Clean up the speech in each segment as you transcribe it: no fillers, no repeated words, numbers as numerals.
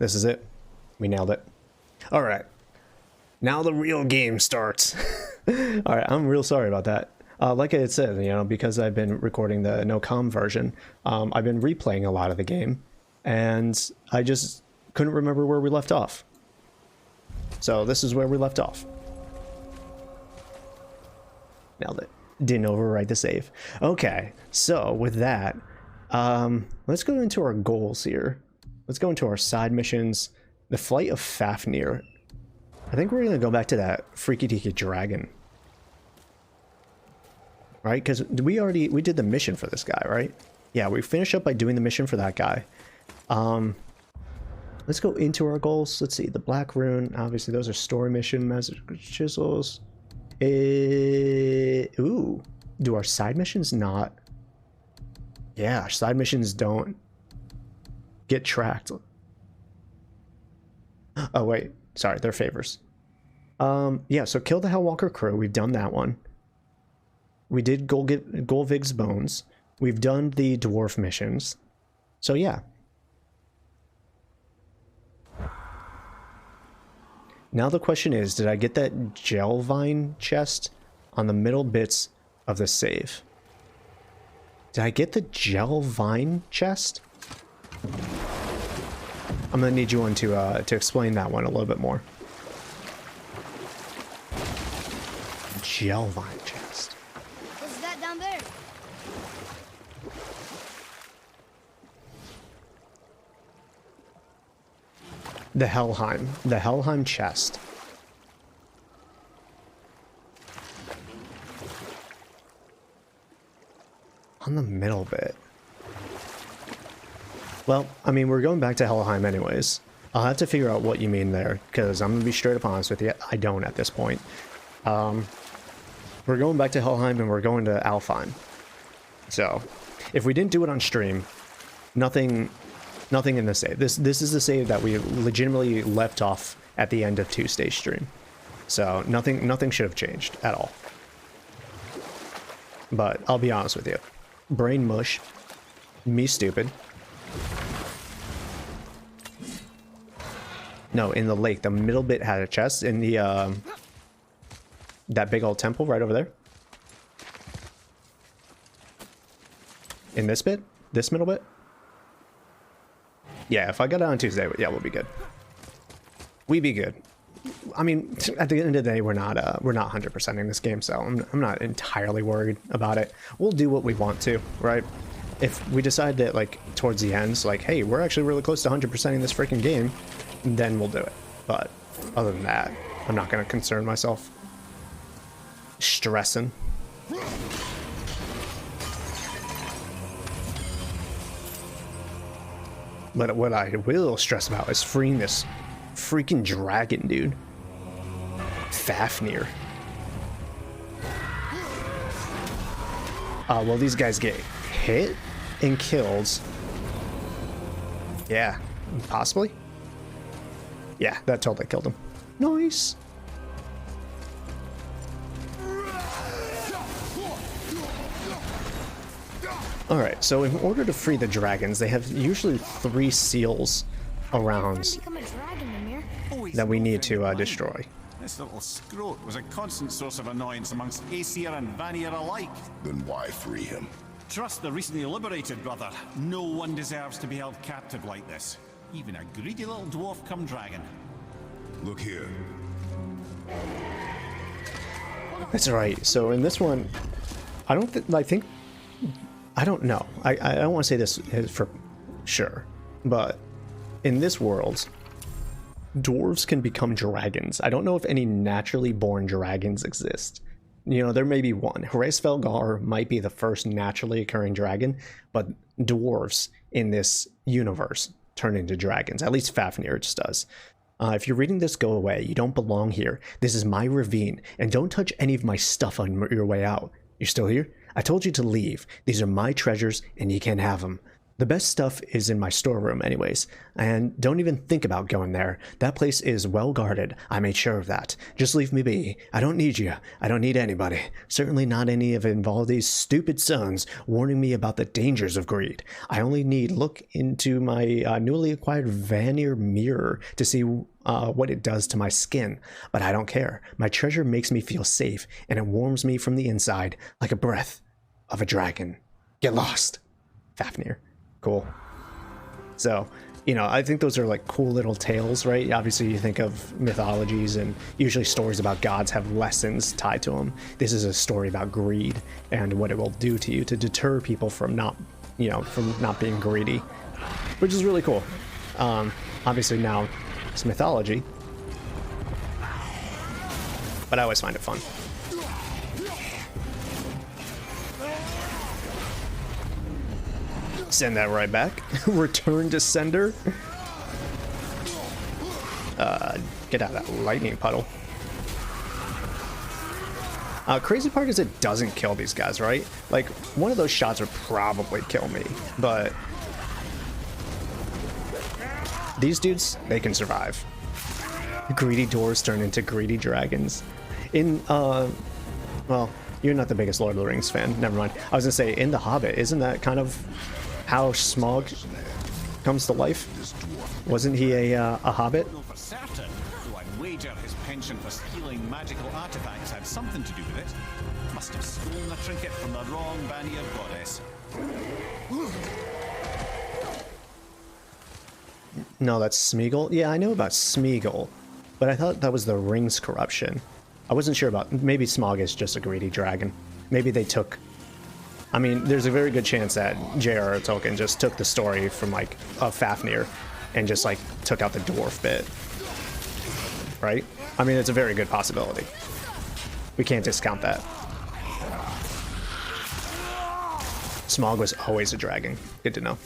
This is it. We nailed it. All right. Now the real game starts. All right, I'm real sorry about that. Like I had said, you know, because I've been recording the no-com version, I've been replaying a lot of the game, and I just couldn't remember where we left off. So this is where we left off. Nailed it. Didn't overwrite the save. Okay, so with that, let's go into our goals here. Let's go into our side missions. The Flight of Fafnir. I think we're gonna go back to that freaky deaky dragon. Right? Because we did the mission for this guy, right? Yeah, we finished up by doing the mission for that guy. Let's go into our goals. Let's see, the Black Rune. Obviously, those are story mission message chisels. Ooh, do our side missions not? Yeah, our side missions don't get tracked. Oh wait, sorry, they're favors. Yeah, so kill the Hellwalker crew. We've done that one. We did Golvig's bones. We've done the dwarf missions. So yeah. Now the question is, did I get that gel vine chest on the middle bits of the save? Did I get the gel vine chest? I'm gonna need you one to explain that one a little bit more. Gel vine chest. What's that down there? The Helheim chest. On the middle bit. Well, I mean, we're going back to Helheim anyways. I'll have to figure out what you mean there, because I'm gonna be straight up honest with you, I don't at this point. We're going back to Helheim and we're going to Alfheim. So, if we didn't do it on stream, nothing in the save. This is the save that we legitimately left off at the end of Tuesday's stream. So nothing should have changed at all. But I'll be honest with you. Brain mush. Me stupid. No, in the lake, the middle bit had a chest in the that big old temple right over there. In this bit? This middle bit? Yeah, if I got it on Tuesday, yeah, we'll be good. We be good. I mean, at the end of the day, we're not 100%ing this game, so I'm not entirely worried about it. We'll do what we want to, right? If we decide that, like, towards the end, like, hey, we're actually really close to 100%ing this freaking game, then we'll do it. But other than that, I'm not going to concern myself. Stressing. But what I will stress about is freeing this freaking dragon, dude. Fafnir. Well, these guys get hit and killed. Yeah, possibly. Yeah, that totally killed him. Nice. Alright, so in order to free the dragons, they have usually 3 seals around that we need to destroy. This little scrote was a constant source of annoyance amongst Aesir and Vanir alike. Then why free him? Trust the recently liberated, brother. No one deserves to be held captive like this. Even a greedy little dwarf come dragon. Look here. That's right. So in this one, I don't know. I don't want to say this for sure, but in this world, dwarves can become dragons. I don't know if any naturally born dragons exist. You know, there may be one. Veithurgard might be the first naturally occurring dragon, but dwarves in this universe turn into dragons. At least Fafnir just does. If you're reading this, go away. You don't belong here. This is my ravine, and don't touch any of my stuff on your way out. You're still here? I told you to leave. These are my treasures, and you can't have them. The best stuff is in my storeroom anyways, and don't even think about going there. That place is well guarded. I made sure of that. Just leave me be. I don't need you. I don't need anybody. Certainly not any of Invaldi's stupid sons warning me about the dangers of greed. I only need look into my newly acquired Vanir mirror to see what it does to my skin, but I don't care. My treasure makes me feel safe, and it warms me from the inside like a breath of a dragon. Get lost. Fafnir. Cool. So, you know, I think those are like cool little tales, right? Obviously, you think of mythologies, and usually stories about gods have lessons tied to them. This is a story about greed and what it will do to you to deter people from not, you know, from not being greedy, which is really cool. Obviously now it's mythology, but I always find it fun. Send that right back. Return to sender. Get out of that lightning puddle. Crazy part is it doesn't kill these guys, right? Like, one of those shots would probably kill me, but these dudes, they can survive. Greedy dwarves turn into greedy dragons. In, well, you're not the biggest Lord of the Rings fan. Never mind. I was gonna say, in The Hobbit, isn't that kind of how Smaug comes to life? Wasn't he a hobbit? I know for certain, though I'd wager his penchant for stealing magical artifacts had something to do with it. Must have stolen a trinket from the wrong Vanir goddess. No, that's Smeagol. Yeah, I know about Smeagol, but I thought that was the Rings corruption. I wasn't sure about. Maybe Smaug is just a greedy dragon. Maybe they took. I mean, there's a very good chance that J.R.R. Tolkien just took the story from, like, Fafnir and just, like, took out the dwarf bit. Right? I mean, it's a very good possibility. We can't discount that. Smaug was always a dragon. Good to know.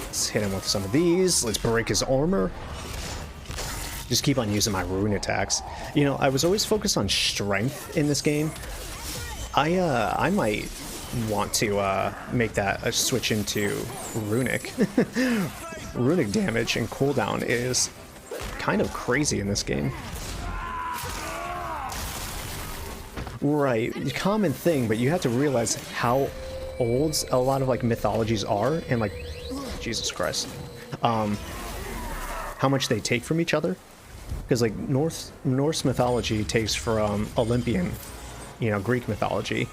Let's hit him with some of these. Let's break his armor. Just keep on using my rune attacks. You know, I was always focused on strength in this game. I might want to make that a switch into runic. Runic damage and cooldown is kind of crazy in this game. Right, common thing, but you have to realize how old a lot of, like, mythologies are, and, like, Jesus Christ, how much they take from each other. Because, like, Norse mythology takes from Olympian, you know, Greek mythology,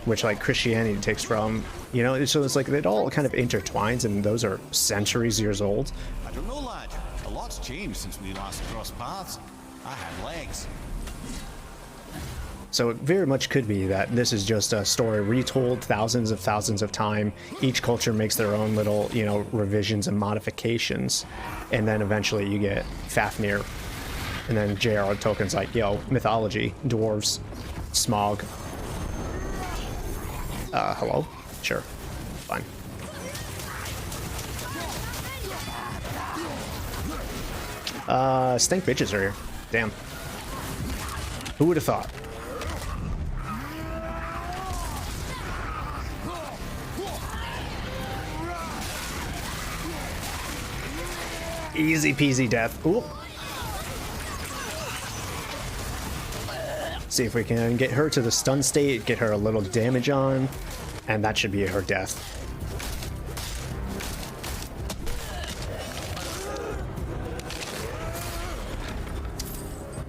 which, like, Christianity takes from, you know, so it's like it all kind of intertwines, and those are centuries years old. I don't know, lad. A lot's changed since we last crossed paths. I had legs. So it very much could be that this is just a story retold thousands of times. Each culture makes their own little, you know, revisions and modifications. And then eventually you get Fafnir. And then J.R.R. Tolkien's like, yo, mythology, dwarves, Smaug. Hello? Sure. Fine. Stank bitches are here. Damn. Who would have thought? Easy peasy death. Ooh. See if we can get her to the stun state, get her a little damage on, and that should be her death.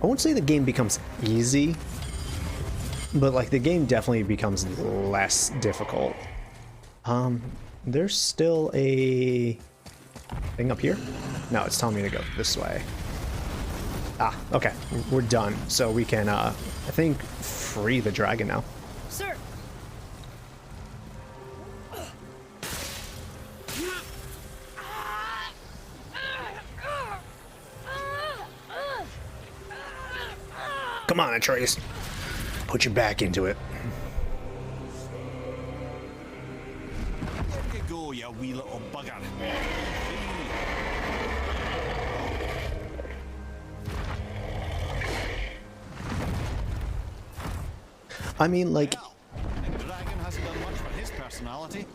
I won't say the game becomes easy, but, like, the game definitely becomes less difficult. There's still a thing up here? No, it's telling me to go this way. Ah, okay. We're done. So we can, I think, free the dragon now. Sir. Come on, Atreus. Put your back into it. Where you go, you wee little bugger? I mean, like, The dragon hasn't done much for his personality.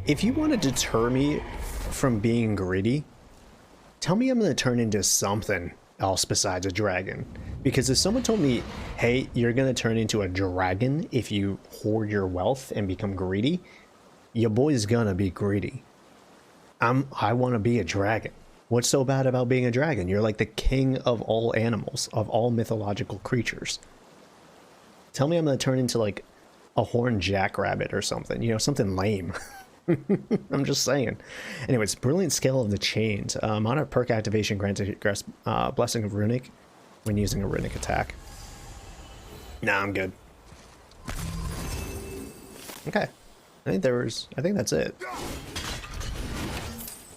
if you want to deter me from being greedy, tell me I'm going to turn into something else besides a dragon. Because if someone told me, hey, you're going to turn into a dragon if you hoard your wealth and become greedy, your boy's gonna be greedy. I want to be a dragon. What's so bad about being a dragon? You're like the king of all animals, of all mythological creatures. Tell me I'm gonna turn into like a horned jackrabbit or something, you know, something lame. I'm just saying. Anyways, brilliant scale of the chains. Honor perk activation granted blessing of runic when using a runic attack. Nah, I'm good. Okay. I think that's it.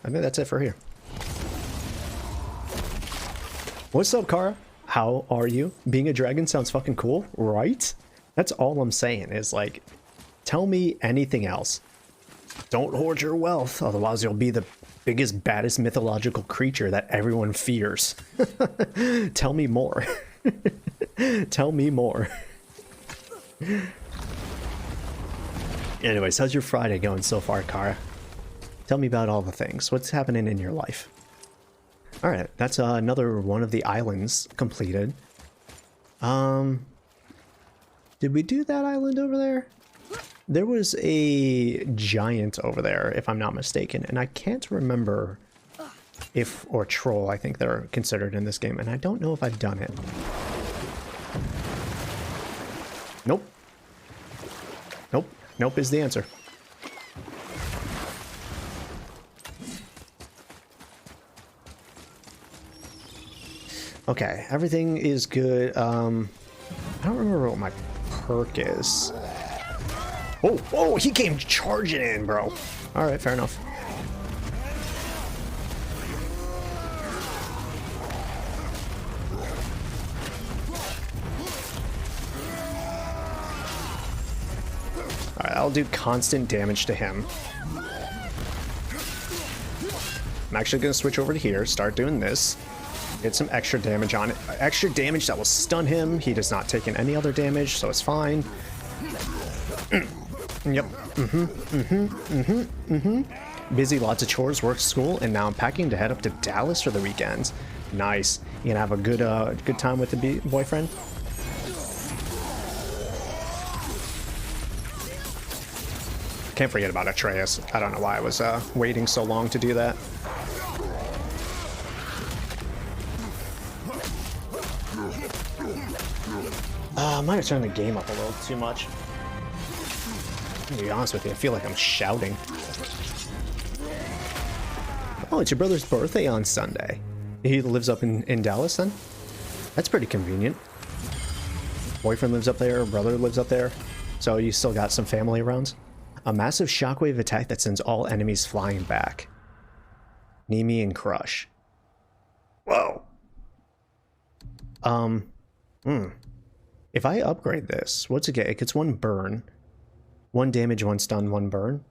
I think that's it for here. What's up, Kara? How are you? Being a dragon sounds fucking cool, right? That's all I'm saying is, like, tell me anything else. Don't hoard your wealth, otherwise you'll be the biggest, baddest mythological creature that everyone fears. Tell me more. Tell me more. Anyways, how's your Friday going so far, Kara? Tell me about all the things. What's happening in your life? Alright, that's another one of the islands completed. Did we do that island over there? There was a giant over there, if I'm not mistaken, and I can't remember if, or troll, I think they're considered in this game, and I don't know if I've done it. Nope. Nope. Nope is the answer. Okay, everything is good. I don't remember what my perk is. Oh, oh, he came charging in, bro. All right, fair enough. All right, I'll do constant damage to him. I'm actually going to switch over to here, start doing this. Get some extra damage on it. Extra damage that will stun him. He does not take in any other damage, so it's fine. Yep. Busy, lots of chores, work, school, and now I'm packing to head up to Dallas for the weekend. Nice. You gonna have a good time with the boyfriend? Can't forget about Atreus. I don't know why I was waiting so long to do that. I might have turned the game up a little too much. To be honest with you, I feel like I'm shouting. Oh, it's your brother's birthday on Sunday. He lives up in Dallas then? That's pretty convenient. Boyfriend lives up there, brother lives up there. So you still got some family around? A massive shockwave attack that sends all enemies flying back. Nemean Crush. Whoa. If I upgrade this, what's it get? It gets 1 burn. 1 damage, 1 stun, 1 burn.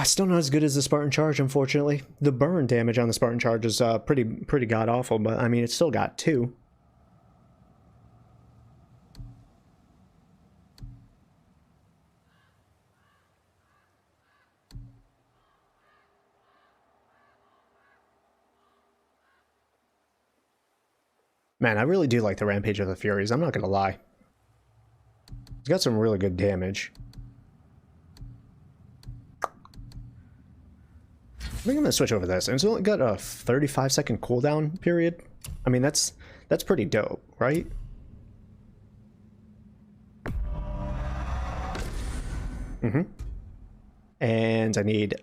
Still not as good as the Spartan Charge, unfortunately. The burn damage on the Spartan Charge is pretty god-awful, but I mean, it's still got 2. Man, I really do like the Rampage of the Furies, I'm not gonna lie. It's got some really good damage. I think I'm gonna switch over this. And it's only got a 35-second cooldown period. I mean, that's pretty dope, right? And I need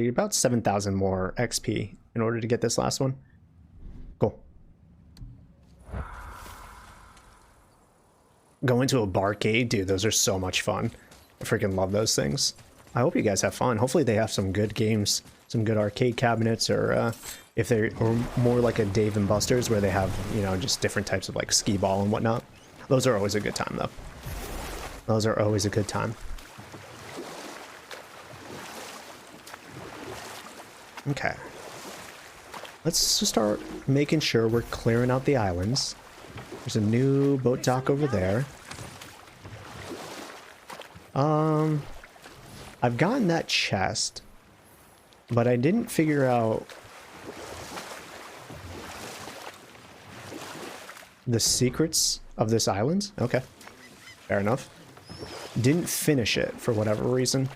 about 7,000 more XP in order to get this last one. Cool. Going to a barcade, dude, those are so much fun. I freaking love those things. I hope you guys have fun. Hopefully they have some good games, some good arcade cabinets, or if they're more like a Dave and Buster's where they have, you know, just different types of like skee ball and whatnot. Those are always a good time though. Those are always a good time. Okay. Let's start making sure we're clearing out the islands. There's a new boat dock over there. I've gotten that chest, but I didn't figure out the secrets of this island. Okay, fair enough. Didn't finish it for whatever reason.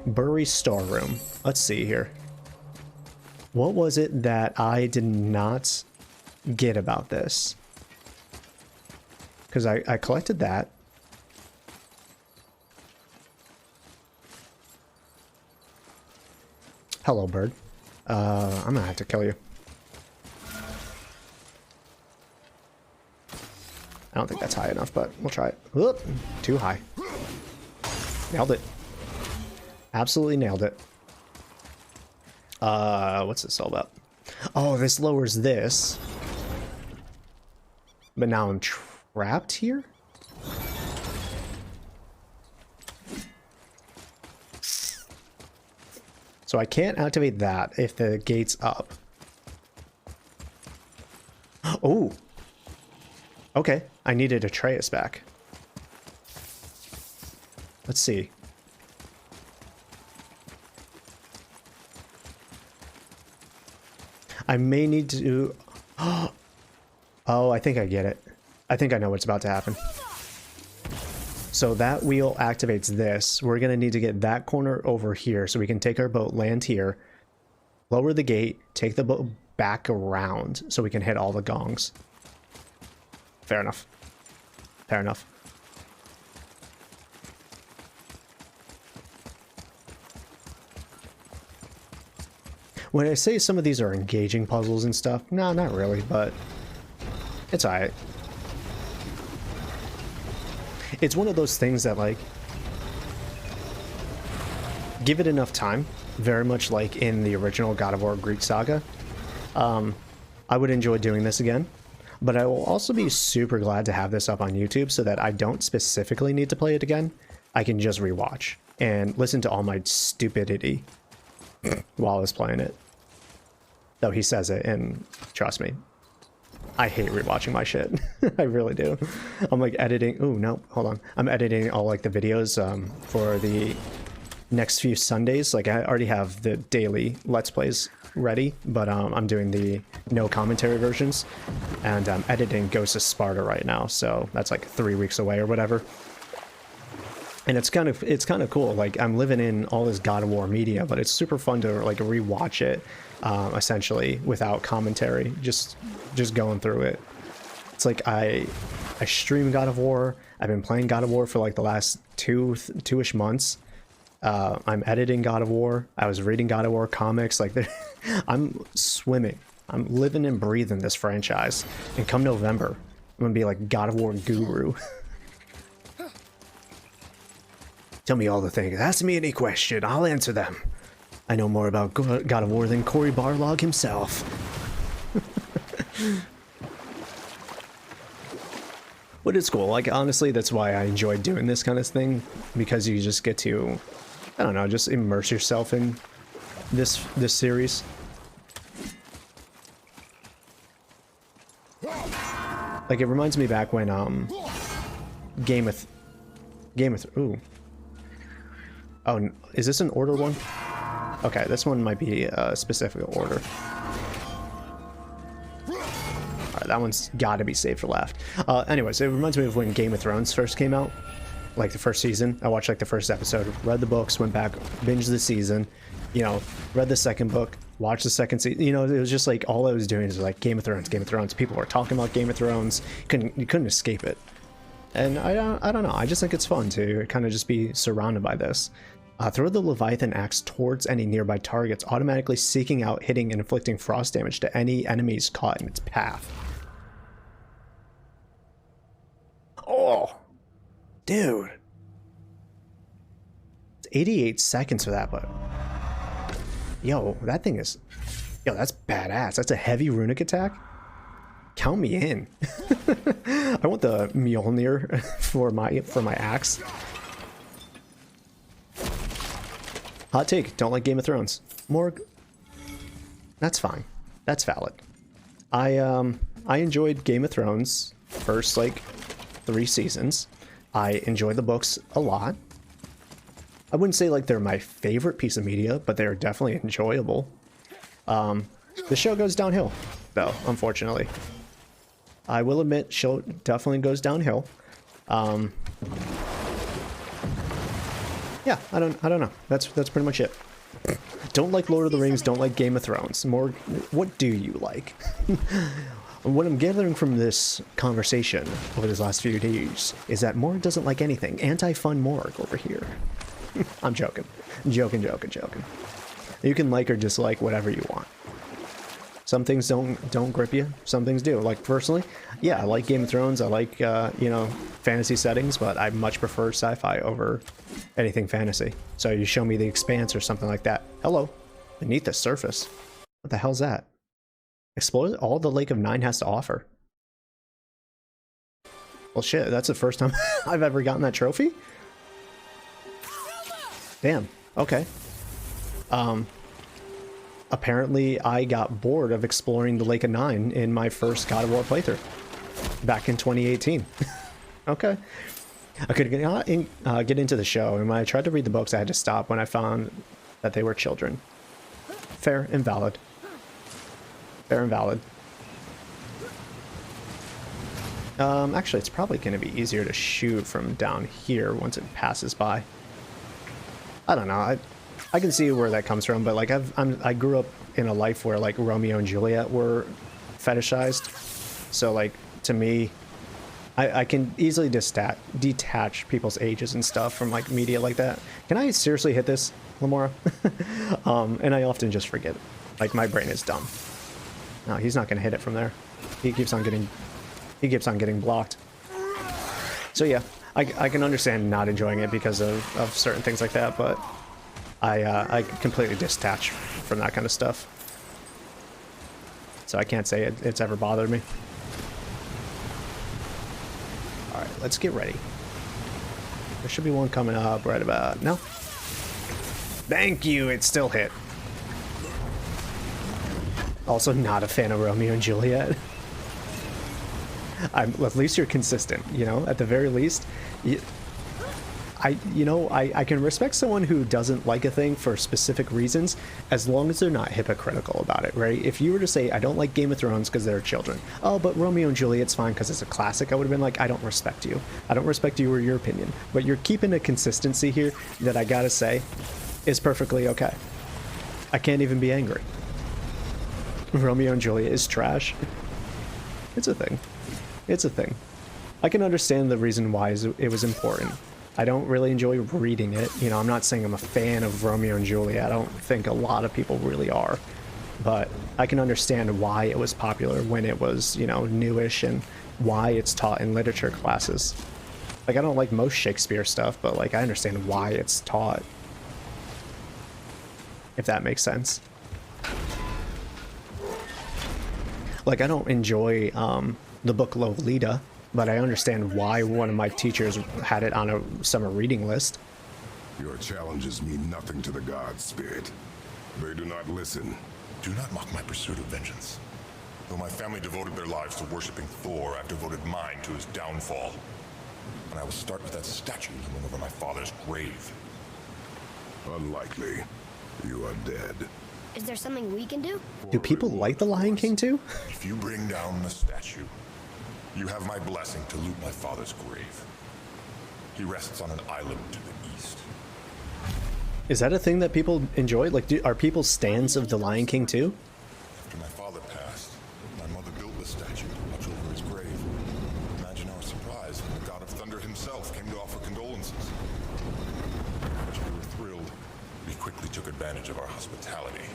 Bury storeroom. Let's see here. What was it that I did not get about this? Because I collected that. Hello, bird. I'm gonna have to kill you. I don't think that's high enough, but we'll try it. Whoop, too high. Nailed it. Absolutely nailed it. What's this all about? Oh, this lowers this. But now I'm trapped here? So I can't activate that if the gate's up. Oh! Okay, I needed Atreus back. Let's see. I may need to... Oh, I think I get it. I think I know what's about to happen. So that wheel activates this. We're going to need to get that corner over here so we can take our boat, land here, lower the gate, take the boat back around so we can hit all the gongs. Fair enough. Fair enough. When I say some of these are engaging puzzles and stuff, no, not really, but it's alright. It's one of those things that, like, give it enough time, very much like in the original God of War Greek Saga. I would enjoy doing this again, but I will also be super glad to have this up on YouTube so that I don't specifically need to play it again. I can just rewatch and listen to all my stupidity while I was playing it. Though he says it, and trust me, I hate rewatching my shit. I really do. I'm like editing. Oh, no, hold on. I'm editing all like the videos for the next few Sundays. Like I already have the daily Let's Plays ready, but I'm doing the no commentary versions, and I'm editing Ghost of Sparta right now. So that's like 3 weeks away or whatever. And it's kind of cool. Like I'm living in all this God of War media, but it's super fun to like rewatch it, essentially without commentary, just going through it. It's like I stream God of War. I've been playing God of War for like the last two-ish months. I'm editing God of War. I was reading God of War comics. Like I'm swimming. I'm living and breathing this franchise. And come November, I'm gonna be like God of War guru. Tell me all the things. Ask me any question. I'll answer them. I know more about God of War than Cory Barlog himself. But it's cool. Like, honestly, that's why I enjoy doing this kind of thing. Because you just get to, I don't know, just immerse yourself in this series. Like, it reminds me back when, Game of ooh. Oh, is this an order one? Okay, this one might be a specific order. Alright, that one's gotta be saved for last. Anyways, it reminds me of when Game of Thrones first came out. Like the first season. I watched like the first episode, read the books, went back, binged the season, you know, read the second book, watched the second season. You know, it was just like all I was doing is like Game of Thrones, Game of Thrones. People were talking about Game of Thrones. You couldn't escape it. And I don't know. I just think it's fun to kind of just be surrounded by this. Throw the Leviathan axe towards any nearby targets, automatically seeking out, hitting, and inflicting frost damage to any enemies caught in its path. Oh, dude. It's 88 seconds for that, but... Yo, that thing is... Yo, that's badass. That's a heavy runic attack. Count me in. I want the Mjolnir for my axe. Hot take, don't like Game of Thrones. Morg, that's fine. That's valid. I I enjoyed Game of Thrones first like 3 seasons. I enjoy the books a lot. I wouldn't say like they're my favorite piece of media, but they're definitely enjoyable. The show goes downhill, though, unfortunately. I will admit, show definitely goes downhill. Yeah, I don't know. That's pretty much it. Don't like Lord of the Rings, don't like Game of Thrones. More, what do you like? What I'm gathering from this conversation over these last few days is that Morg doesn't like anything. Anti-fun Morg over here. I'm joking. Joking. You can like or dislike whatever you want. Some things don't grip you. Some things do. Like personally, yeah, I like Game of Thrones. I like you know, fantasy settings, but I much prefer sci-fi over anything fantasy. So you show me The Expanse or something like that. Hello, beneath the surface. What the hell's that? Explore all the Lake of Nine has to offer. Well, shit, that's the first time I've ever gotten that trophy. Damn. Okay. Apparently I got bored of exploring the Lake of Nine in my first God of War playthrough back in 2018. Okay. I could get into the show, and when I tried to read the books, I had to stop when I found that they were children. Fair and valid. Fair and valid. Actually, it's probably going to be easier to shoot from down here once it passes by. I don't know. I can see where that comes from, but like I grew up in a life where like Romeo and Juliet were fetishized, so like to me, I can easily detach people's ages and stuff from like media like that. Can I seriously hit this, Lamoura? And I often just forget it. Like my brain is dumb. No, he's not gonna hit it from there. He keeps on getting blocked. So yeah, I can understand not enjoying it because of certain things like that, but I completely detach from that kind of stuff. So I can't say it's ever bothered me. Alright, let's get ready. There should be one coming up right about... No? Thank you, it still hit. Also not a fan of Romeo and Juliet. At least you're consistent, you know? At the very least... I can respect someone who doesn't like a thing for specific reasons as long as they're not hypocritical about it, right? If you were to say, I don't like Game of Thrones because they're children. Oh, but Romeo and Juliet's fine because it's a classic. I would have been like, I don't respect you. I don't respect you or your opinion. But you're keeping a consistency here that I gotta say is perfectly okay. I can't even be angry. Romeo and Juliet is trash. It's a thing. It's a thing. I can understand the reason why it was important. I don't really enjoy reading it. You know, I'm not saying I'm a fan of Romeo and Juliet. I don't think a lot of people really are. But I can understand why it was popular when it was, you know, newish and why it's taught in literature classes. Like, I don't like most Shakespeare stuff, but, like, I understand why it's taught. If that makes sense. Like, I don't enjoy the book Lolita, but I understand why one of my teachers had it on a summer reading list. Your challenges mean nothing to the gods, Spirit. They do not listen. Do not mock my pursuit of vengeance. Though my family devoted their lives to worshipping Thor, I've devoted mine to his downfall. And I will start with that statue looming over my father's grave. Unlikely. You are dead. Is there something we can do? Do people like The Lion King too? If you bring down the statue, you have my blessing to loot my father's grave. He rests on an island to the east. Is that a thing that people enjoy? Like, are people stans of The Lion King too? After my father passed, my mother built the statue to watch over his grave. Imagine our surprise when the god of thunder himself came to offer condolences. But we were thrilled. He quickly took advantage of our hospitality.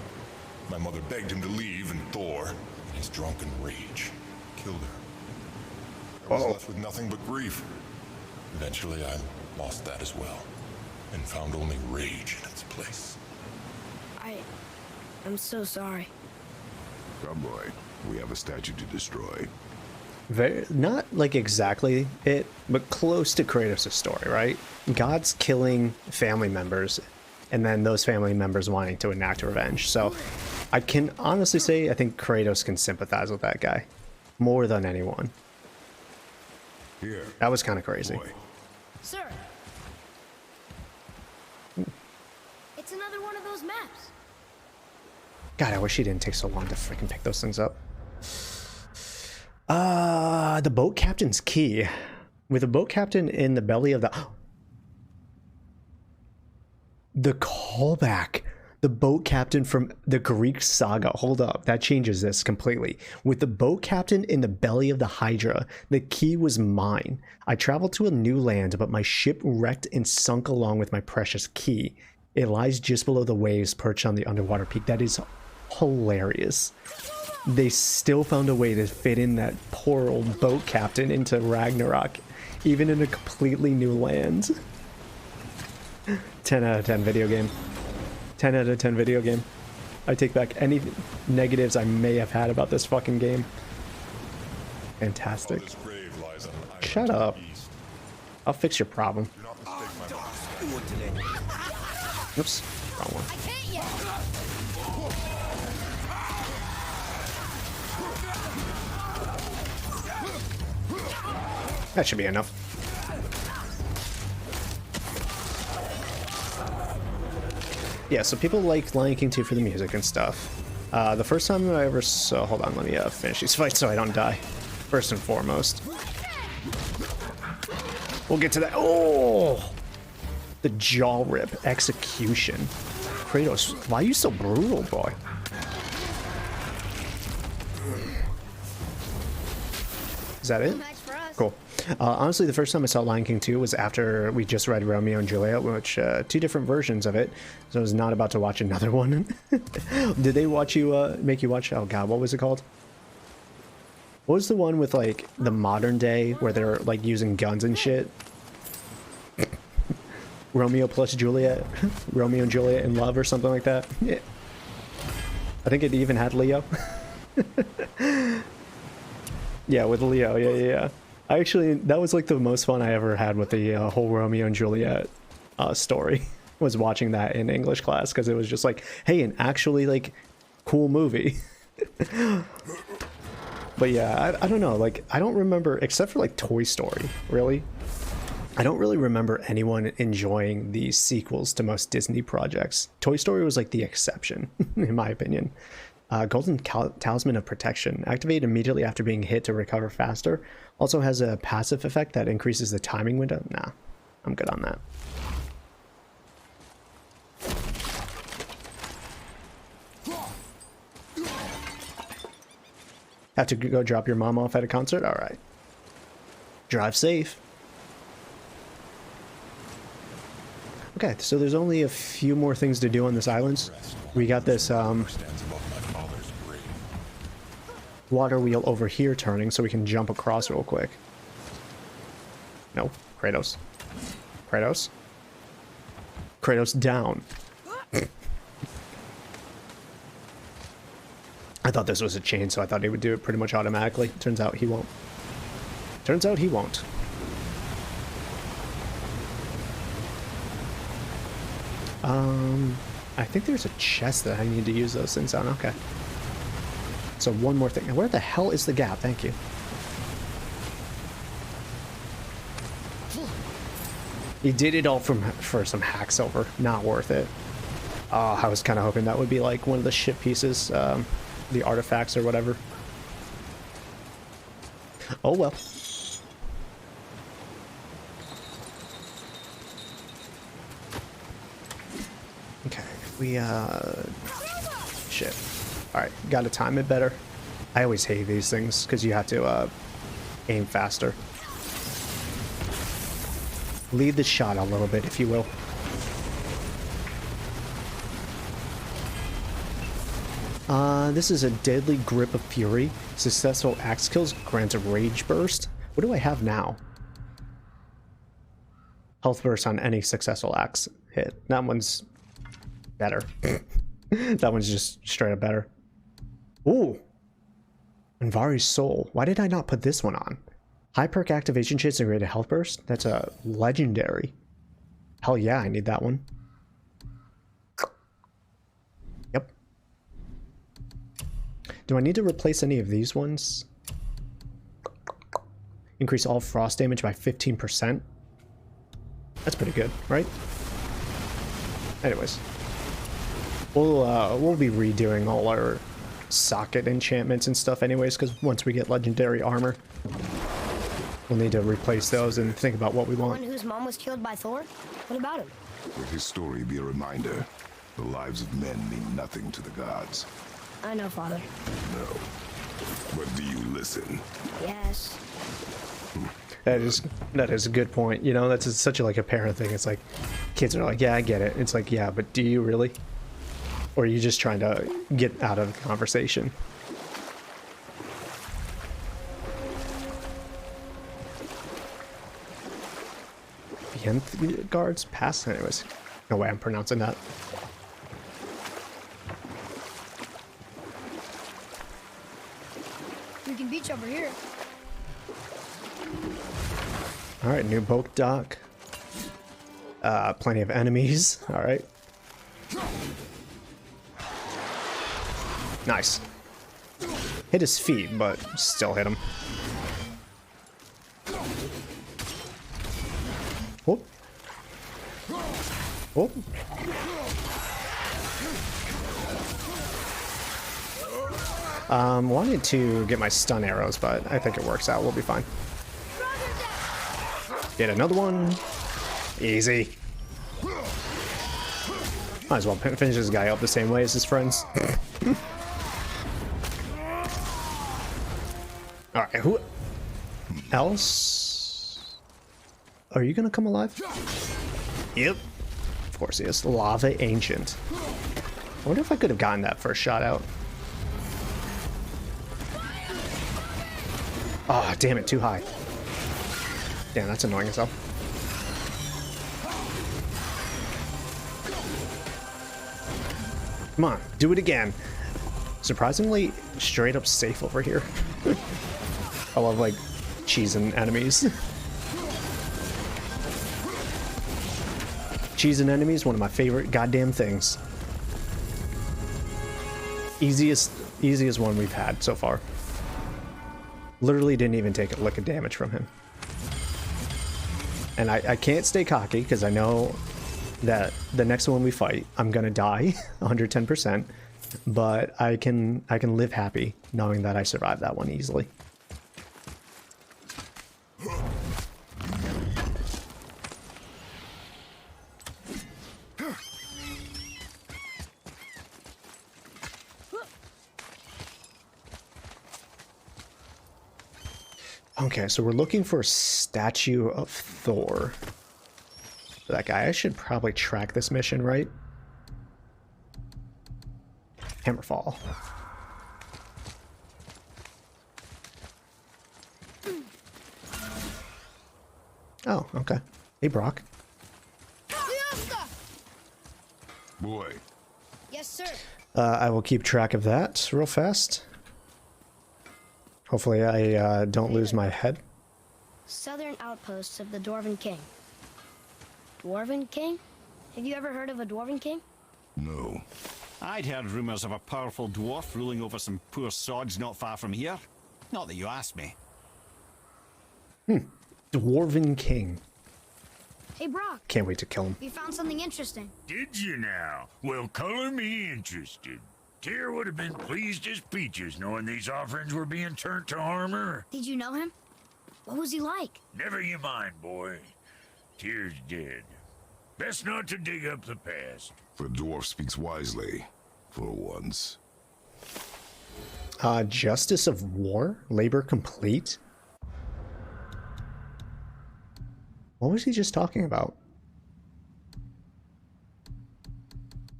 My mother begged him to leave, and Thor, in his drunken rage, killed her. I was left with nothing but grief. Eventually, I lost that as well, and found only rage in its place. I'm so sorry. Come, boy. We have a statue to destroy. Not like exactly it, but close to Kratos' story, right? God's killing family members, and then those family members wanting to enact revenge. So I can honestly say I think Kratos can sympathize with that guy. More than anyone. Here, That was kind of crazy. boy. Sir. It's another one of those maps. God, I wish he didn't take so long to freaking pick those things up. The boat captain's key. With a boat captain in the belly of the... The callback. The boat captain from the Greek saga. Hold up, that changes this completely. With the boat captain in the belly of the Hydra, the key was mine. I traveled to a new land, but my ship wrecked and sunk along with my precious key. It lies just below the waves, perched on the underwater peak. That is hilarious. They still found a way to fit in that poor old boat captain into Ragnarok, even in a completely new land. 10 out of 10 video game. 10 out of 10 video game. I take back any negatives I may have had about this fucking game. Fantastic. Father's grave lies on an island Shut to the up. east. I'll fix your problem. Do not mistake my mark. Oops, wrong one. I can't yet. That should be enough. Yeah, so people like Lion King 2 for the music and stuff. The first time I ever saw... Hold on, let me finish these fights so I don't die. First and foremost. We'll get to that. Oh! The jaw rip execution. Kratos, why are you so brutal, boy? Is that it? Match for us. Cool. Honestly, the first time I saw Lion King 2 was after we just read Romeo and Juliet, which two different versions of it. So I was not about to watch another one. Did they watch you make you watch? Oh God, what was it called? What was the one with like the modern day where they're like using guns and shit? Romeo plus Juliet, Romeo and Juliet in love or something like that. Yeah. I think it even had Leo. Yeah, with Leo. Yeah. I actually, that was like the most fun I ever had with the whole Romeo and Juliet story, was watching that in English class, because it was just like, hey, an actually like cool movie. But yeah, I don't know, like I don't remember, except for like Toy Story, really. I don't really remember anyone enjoying the sequels to most Disney projects. Toy Story was like the exception, in my opinion. Golden Talisman of Protection. Activate immediately after being hit to recover faster. Also has a passive effect that increases the timing window. Nah, I'm good on that. Have to go drop your mom off at a concert? Alright. Drive safe. Okay, so there's only a few more things to do on this island. We got this Stands above my father's grave. water wheel over here turning, so we can jump across real quick. No, Kratos. Kratos. Kratos down. I thought this was a chain, so I thought he would do it pretty much automatically. Turns out he won't. Turns out he won't. I think there's a chest that I need to use those things on. Okay. So one more thing. Where the hell is the gap? Thank you. He did it all for some hack silver. Not worth it. I was kind of hoping that would be like one of the ship pieces, the artifacts or whatever. Oh well. Okay, we shit. Alright, gotta time it better. I always hate these things because you have to aim faster. Lead the shot a little bit, if you will. This is a deadly grip of fury. Successful axe kills grants a rage burst. What do I have now? Health burst on any successful axe hit. That one's better. That one's just straight up better. Ooh. Anvari's Soul. Why did I not put this one on? High perk activation chance and greater health burst? That's a legendary. Hell yeah, I need that one. Yep. Do I need to replace any of these ones? Increase all frost damage by 15%. That's pretty good, right? Anyways. We'll be redoing all our socket enchantments and stuff anyways, because once we get legendary armor, we'll need to replace those and think about what we The want. one whose mom was killed by Thor? What about him? Let his story be a reminder. The lives of men mean nothing to the gods. I know, Father. No. But do you listen? Yes. That is a good point. You know, that's such a, like a parent thing. It's like kids are like, yeah, I get it. It's like, yeah, but do you really? Or are you just trying to get out of the conversation? Veithurgard's pass? Anyways, no way I'm pronouncing that. We can beach over here. Alright, new boat dock. Plenty of enemies. Alright. Nice. Hit his feet, but still hit him. Whoop. Whoop. Wanted to get my stun arrows, but I think it works out. We'll be fine. Get another one. Easy. Might as well finish this guy up the same way as his friends. Alright, who else? Are you gonna come alive? Yep. Of course he is. Lava Ancient. I wonder if I could have gotten that first shot out. Ah, oh, damn it, too high. Damn, that's annoying as hell. Come on, do it again. Surprisingly, straight up safe over here. I love, like, cheesing enemies. Cheesing enemies, one of my favorite goddamn things. Easiest one we've had so far. Literally didn't even take a lick of damage from him. And I can't stay cocky because I know that the next one we fight, I'm gonna die 110%, but I can live happy knowing that I survived that one easily. Okay, so we're looking for a statue of Thor. That guy, I should probably track this mission, right? Hammerfall. Oh, okay. Hey, Brock. Boy. Yes, sir. I will keep track of that real fast. Hopefully I don't lose my head. Southern outposts of the Dwarven King. Dwarven King? Have you ever heard of a Dwarven King? No. I'd heard rumours of a powerful dwarf ruling over some poor sods not far from here. Not that you asked me. Dwarven King. Hey, Brock. Can't wait to kill him. We found something interesting. Did you now? Well, color me interested. Tyr would have been pleased as peaches knowing these offerings were being turned to armor. Did you know him? What was he like? Never you mind, boy. Tyr's dead. Best not to dig up the past. The dwarf speaks wisely. For once. Justice of War? Labor complete? What was he just talking about?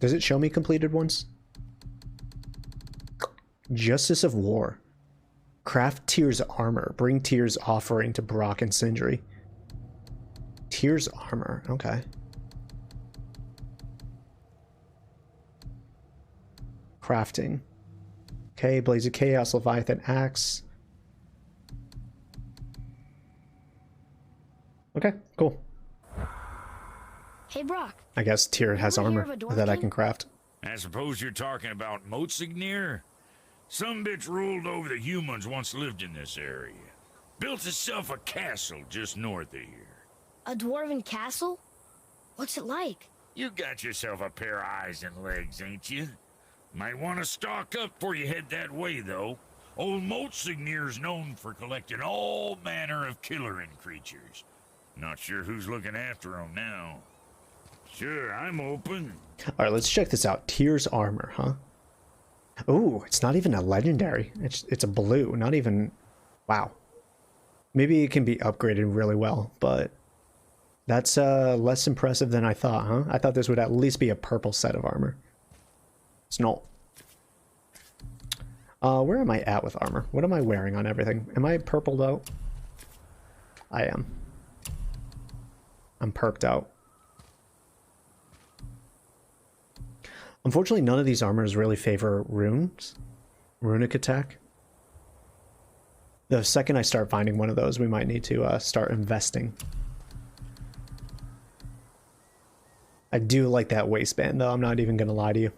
Does it show me completed ones? Justice of War. Craft Tyr's armor. Bring Tyr's offering to Brock and Sindri. Tyr's armor. Okay. Crafting. Okay, Blaze of Chaos, Leviathan Axe. Okay, cool. Hey, Brock. I guess Tyr has Ever hear armor of a dwarf that I king? can craft. I suppose you're talking about Motsignir? Some bitch ruled over the humans once lived in this area. Built itself a castle just north of here. A dwarven castle? What's it like? You got yourself a pair of eyes and legs, ain't you? Might want to stock up before you head that way, though. Old Motsignir's known for collecting all manner of killerin creatures. Not sure who's looking after 'em now. Sure, I'm open. Alright, let's check this out. Tyr's armor, huh? Ooh, it's not even a legendary. It's a blue, not even... Wow. Maybe it can be upgraded really well, but... That's less impressive than I thought, huh? I thought this would at least be a purple set of armor. It's not. Where am I at with armor? What am I wearing on everything? Am I purpled out? I am. I'm perked out. Unfortunately, none of these armors really favor runes. Runic attack. The second I start finding one of those, we might need to start investing. I do like that waistband, though. I'm not even going to lie to you.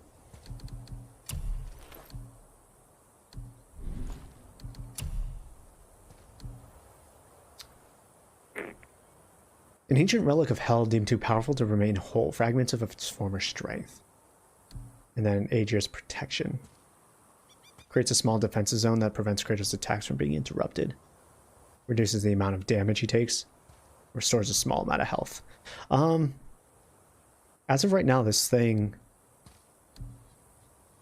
An ancient relic of hell deemed too powerful to remain whole. Fragments of its former strength. And then Aegir's protection. Creates a small defensive zone that prevents Kratos' attacks from being interrupted. Reduces the amount of damage he takes. Restores a small amount of health. As of right now, this thing...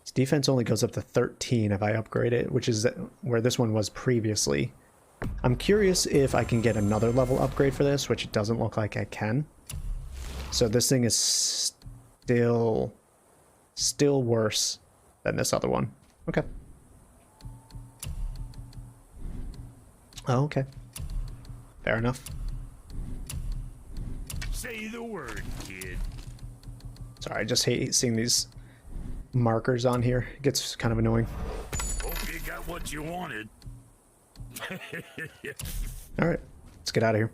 Its defense only goes up to 13 if I upgrade it, which is where this one was previously. I'm curious if I can get another level upgrade for this, which it doesn't look like I can. So this thing is still worse than this other one. Okay. Oh, okay. Fair enough. Say the word, kid. Sorry, I just hate seeing these markers on here. It gets kind of annoying. Hope you got what you wanted. Alright, let's get out of here.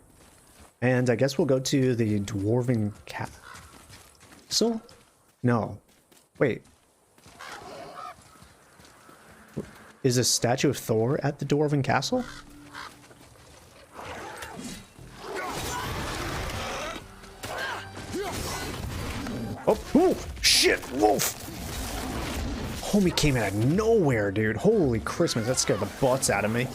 And I guess we'll go to the Dwarven Castle? No. Wait. Is a statue of Thor at the Dwarven Castle? Oh, ooh, shit, wolf! Homie came out of nowhere, dude. Holy Christmas, that scared the butts out of me.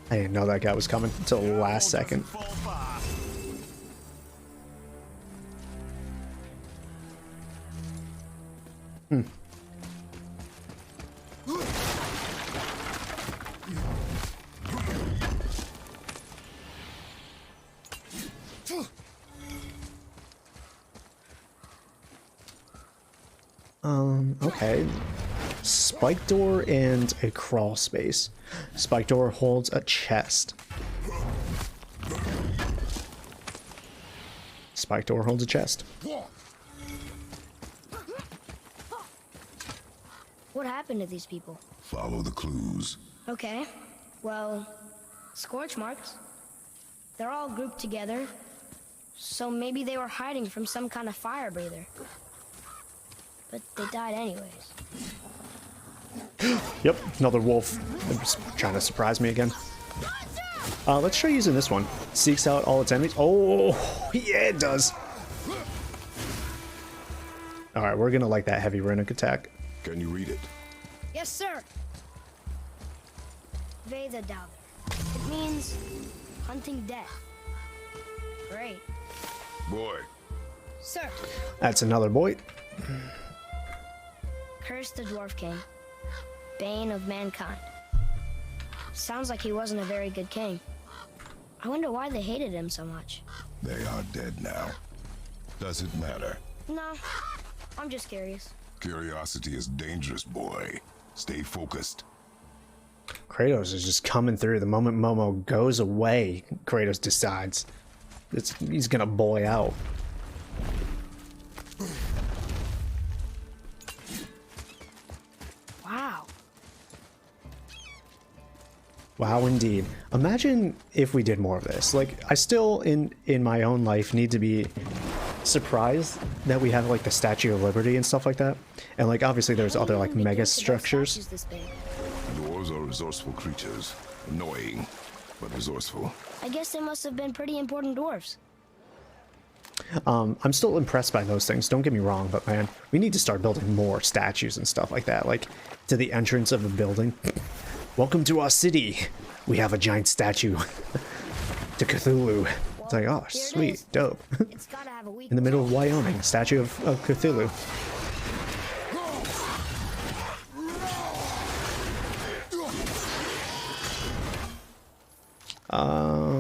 I didn't know that guy was coming until the last second. Okay. Spike door and a crawl space. Spike door holds a chest. Spike door holds a chest. What happened to these people? Follow the clues. Okay. Well, scorch marks. They're all grouped together. So maybe they were hiding from some kind of fire breather. But they died anyways. Yep, another wolf. They're just trying to surprise me again. Let's try using this one. Seeks out all its enemies. Oh, yeah, it does. Alright, we're gonna like that heavy runic attack. Can you read it? Yes, sir. Veithurgard. It means hunting death. Great. Boy. Sir. That's another boy. Curse the Dwarf King. Bane of mankind. Sounds like he wasn't a very good king. I wonder why they hated him so much. They are dead now. Does it matter? No, I'm just curious. Curiosity is dangerous, boy. Stay focused. Kratos is just coming through. The moment Momo goes away, Kratos decides he's gonna boy out. Wow. Wow, indeed. Imagine if we did more of this. Like, I still, in my own life, need to be surprised that we have like the Statue of Liberty and stuff like that. And like obviously there's How other do you like even mega begin to build structures. statues this big? Dwarves are resourceful creatures. Annoying, but resourceful. I guess they must have been pretty important dwarves. I'm still impressed by those things, don't get me wrong, but man, we need to start building more statues and stuff like that, like to the entrance of a building. Welcome to our city. We have a giant statue to Cthulhu. It's like, oh, Here it sweet, is. dope. It's gotta have a weak In the middle of Wyoming, statue of Cthulhu.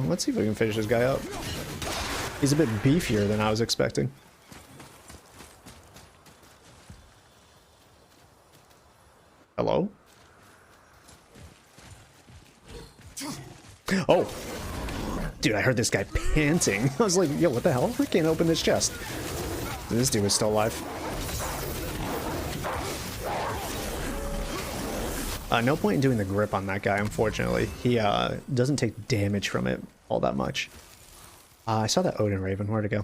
Let's see if we can finish this guy up. He's a bit beefier than I was expecting. Hello? Oh! Dude, I heard this guy panting. I was like, yo, what the hell? I can't open this chest. This dude is still alive. No point in doing the grip on that guy, unfortunately. He doesn't take damage from it all that much. I saw that Odin Raven. Where'd it go?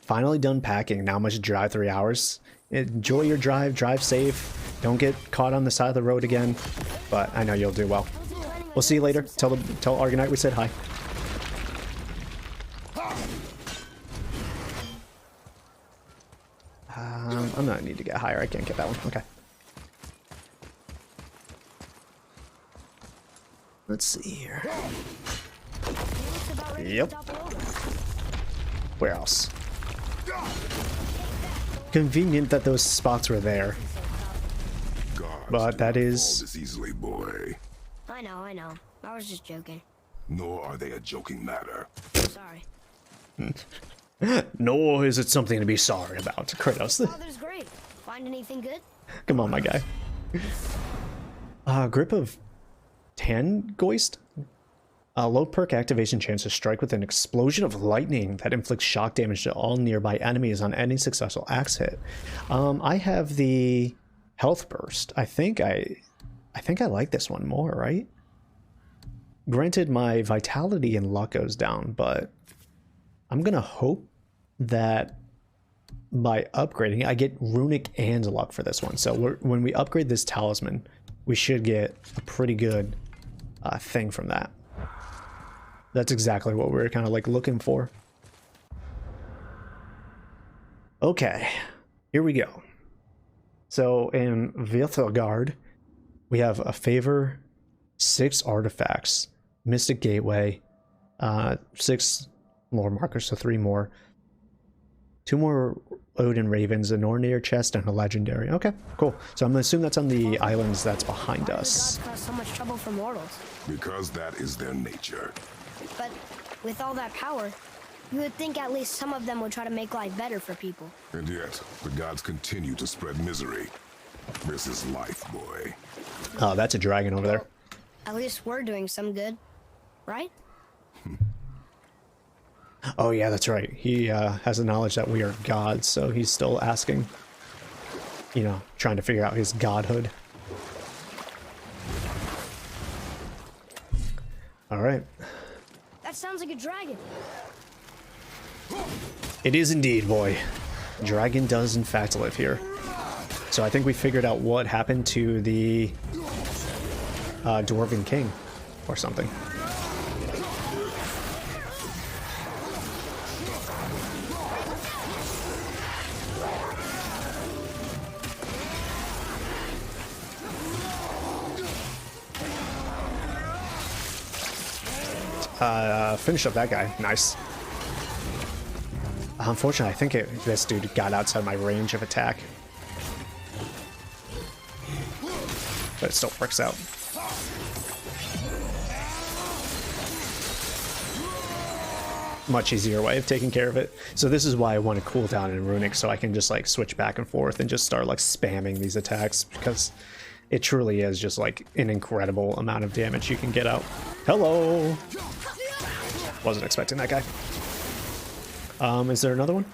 Finally done packing. Now must drive 3 hours. Enjoy your drive. Drive safe. Don't get caught on the side of the road again. But I know you'll do well. We'll see you later. Tell Argonite we said hi. I'm not need to get higher. I can't get that one. Okay. Let's see here. Yep. Where else? Convenient that those spots were there. Gods But that do not is- fall this easily, boy. I know. I was just joking. Nor are they a joking matter. Sorry. Nor is it something to be sorry about. Kratos. Father's great. Find anything good? Come on, my guy. Grip of Tangoist? Low perk activation chance to strike with an explosion of lightning that inflicts shock damage to all nearby enemies on any successful axe hit. I have the health burst. I think I like this one more, right? Granted, my vitality and luck goes down, but I'm gonna hope that by upgrading, I get runic and luck for this one. So when we upgrade this talisman, we should get a pretty good thing from that. That's exactly what we were kind of like looking for. Okay, here we go. So in Veithurgard, we have a favor, 6 artifacts, Mystic Gateway, 6 lore markers, so 3 more. 2 more Odin Ravens, a Nornir chest, and a legendary. Okay, cool. So I'm gonna assume that's on the islands that's behind Why do us. gods cause so much trouble for mortals? Because that is their nature. But with all that power, you would think at least some of them would try to make life better for people. And yet, the gods continue to spread misery. This is life, boy. Oh, that's a dragon over there. At least we're doing some good, right? Oh yeah, that's right. He has the knowledge that we are gods, so he's still asking, you know, trying to figure out his godhood. All right. That sounds like a dragon. It is indeed, boy. Dragon does in fact live here. So I think we figured out what happened to the Dwarven King or something. Finish up that guy. Nice. Unfortunately, I think this dude got outside my range of attack. But it still works out. Much easier way of taking care of it. So this is why I want to cool down in Runic, so I can just like switch back and forth and just start like spamming these attacks, because it truly is just like an incredible amount of damage you can get out. Hello! Wasn't expecting that guy. Is there another one?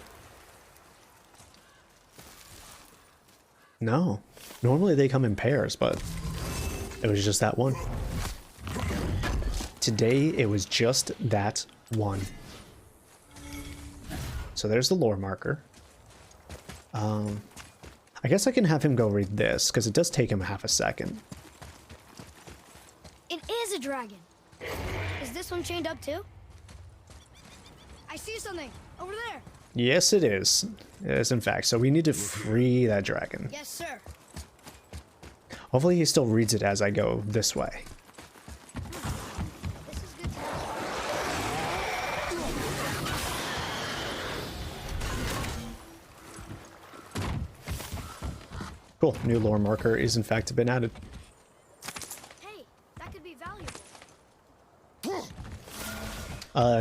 No. Normally they come in pairs, but it was just that one. Today, it was just that one. So there's the lore marker. I guess I can have him go read this, because it does take him half a second. It is a dragon. Is this one chained up too? I see something over there. Yes, it is. It is, in fact. So we need to free that dragon. Yes, sir. Hopefully he still reads it as I go this way. This is good to know. Cool. New lore marker is, in fact, been added. Hey, that could be valuable.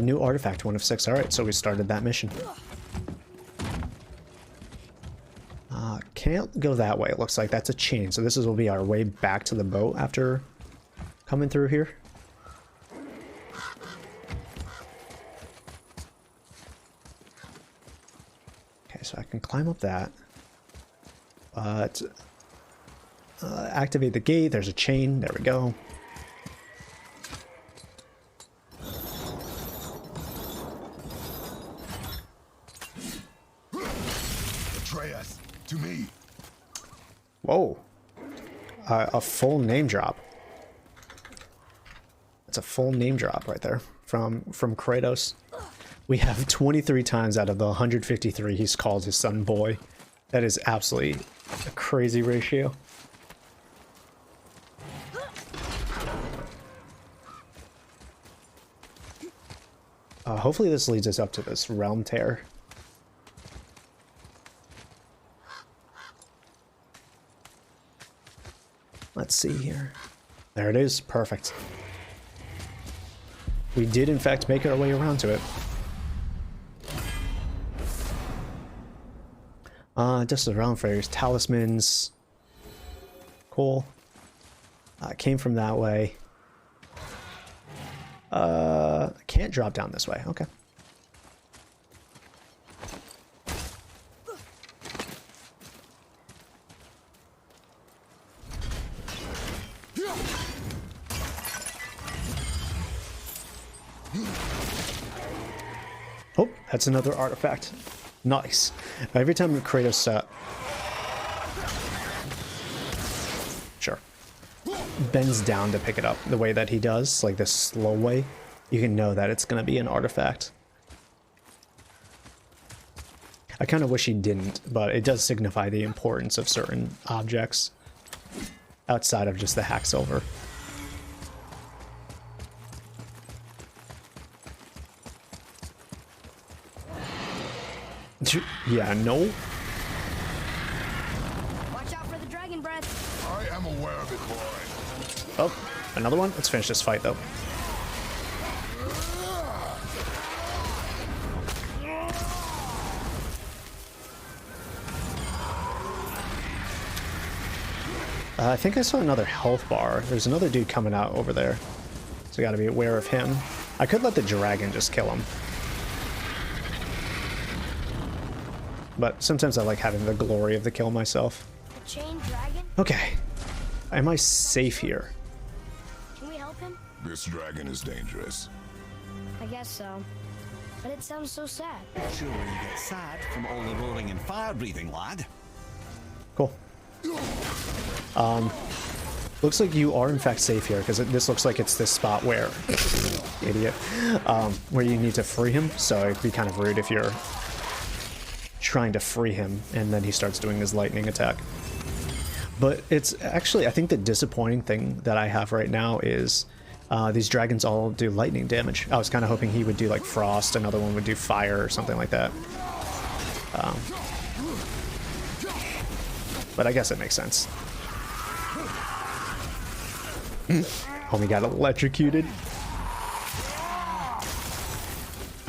New artifact, 1 of 6. Alright, so we started that mission. Can't go that way. It looks like that's a chain. So this will be our way back to the boat after coming through here. Okay, so I can climb up that. But activate the gate. There's a chain. There we go. To me. Whoa. A full name drop. That's a full name drop right there from Kratos. We have 23 times out of the 153 he's called his son boy. That is absolutely a crazy ratio. Hopefully this leads us up to this realm tear. Let's see here. There it is. Perfect. We did, in fact, make our way around to it. Just around for his talismans. Cool. Came from that way. Can't drop down this way. Okay. Oh, that's another artifact. Nice. Every time Kratos bends down to pick it up the way that he does, like this slow way, you can know that it's going to be an artifact. I kind of wish he didn't, but it does signify the importance of certain objects outside of just the hack silver. Yeah, no. Watch out for the dragon breath. I am aware of it, boy. Oh, another one? Let's finish this fight, though. I think I saw another health bar. There's another dude coming out over there. So I gotta be aware of him. I could let the dragon just kill him. But sometimes I like having the glory of the kill myself. A chained dragon? Okay. Am I safe here? Can we help him? This dragon is dangerous. I guess so. But it sounds so sad. Sure, you get sad from all the roaring and fire breathing, lad. Cool. Looks like you are in fact safe here, because this looks like it's this spot where idiot, where you need to free him. So it'd be kind of rude if you're trying to free him and then he starts doing his lightning attack. But it's actually, I think the disappointing thing that I have right now is these dragons all do lightning damage. I was kind of hoping he would do like frost, another one would do fire or something like that. But I guess it makes sense. Homie got electrocuted.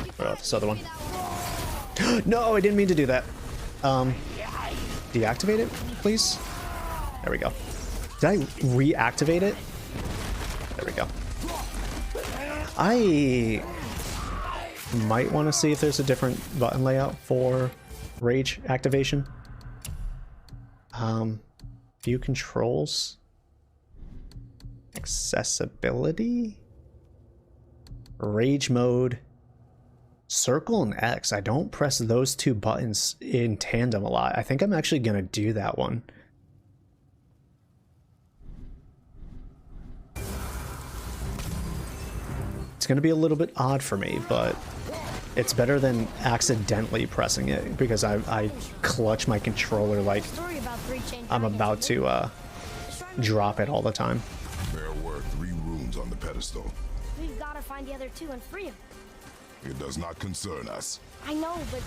What about this other one? No, I didn't mean to do that. Deactivate it, please. There we go. Did I reactivate it? There we go. I might want to see if there's a different button layout for rage activation. View controls. Accessibility? Rage mode. Circle and X. I don't press those two buttons in tandem a lot. I think I'm actually going to do that one. It's going to be a little bit odd for me, but it's better than accidentally pressing it, because I clutch my controller like I'm about to drop it all the time. There were 3 rooms on the pedestal. We've got to find the other 2 and free them. It does not concern us. I know, but it's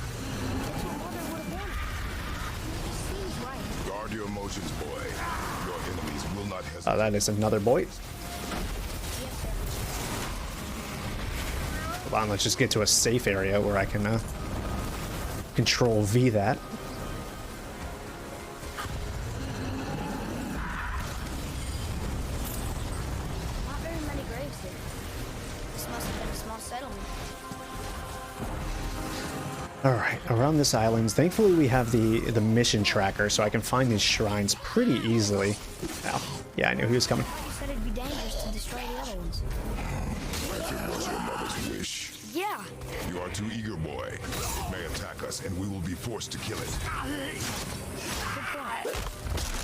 what Mother would have wanted. It seems right. Guard your emotions, boy. Your enemies will not hesitate. That is another boy. Hold on, let's just get to a safe area where I can control V that. Not very many graves here. This must have been a small settlement. Alright, around this island, thankfully we have the mission tracker, so I can find these shrines pretty easily. Oh, yeah, I knew he was coming. You said it'd be dangerous to destroy the other ones. If it was your mother's wish. Yeah. You are too eager, boy. It may attack us, and we will be forced to kill it. Good plan.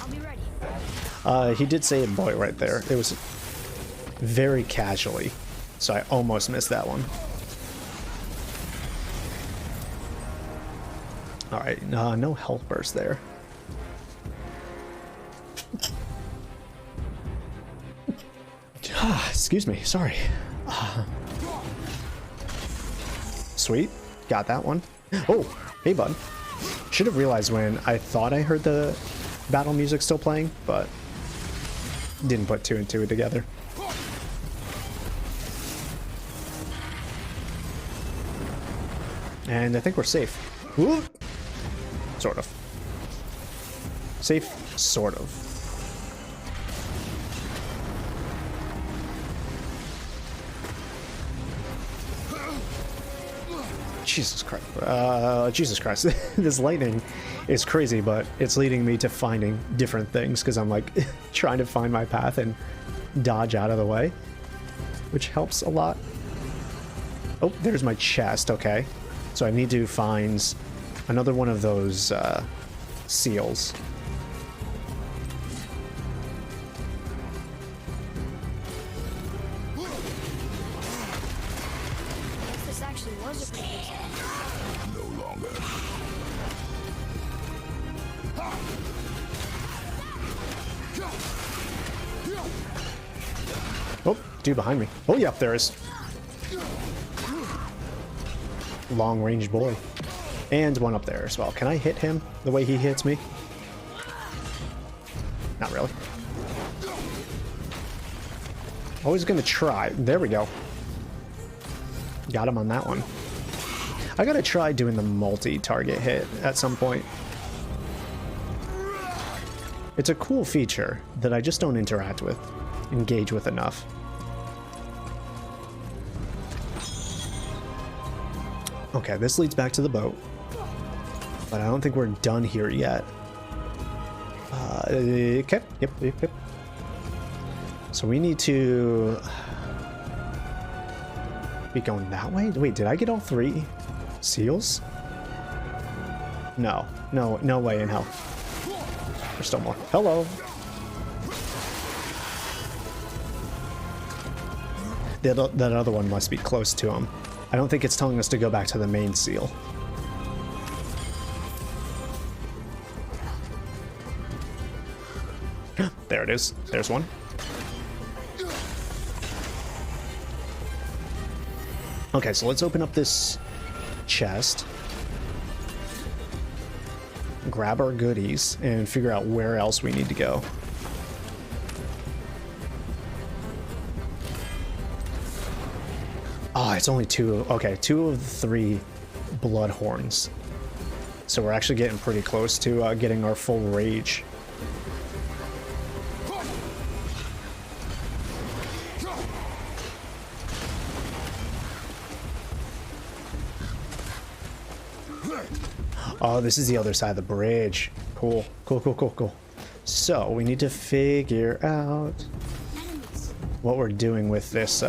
I'll be ready. He did say it, boy, right there. It was very casually, so I almost missed that one. Alright, no health burst there. Excuse me, sorry. Sweet, got that one. Oh, hey bud. Should have realized when I thought I heard the battle music still playing, but didn't put 2 and 2 together. And I think we're safe. Whoop. Sort of. Safe, sort of. Jesus Christ. Jesus Christ. This lightning is crazy, but it's leading me to finding different things, because I'm like trying to find my path and dodge out of the way, which helps a lot. Oh, there's my chest. Okay. So I need to find another one of those seals. I guess this actually was a previous one. No longer. Oh, dude behind me. Oh, yep, there is. Long-range boy. And one up there as well. Can I hit him the way he hits me? Not really. Always gonna try. There we go. Got him on that one. I gotta try doing the multi-target hit at some point. It's a cool feature that I just don't engage with enough. Okay, this leads back to the boat. But I don't think we're done here yet. Okay, yep. So we need to be going that way? Wait, did I get all 3 seals? No way in hell. There's still more. Hello. That other one must be close to him. I don't think it's telling us to go back to the main seal. There it is. There's one. Okay, so let's open up this chest. Grab our goodies and figure out where else we need to go. Oh, it's only 2. Okay, 2 of the 3 blood horns. So we're actually getting pretty close to getting our full rage. Oh, this is the other side of the bridge. Cool. So we need to figure out what we're doing with this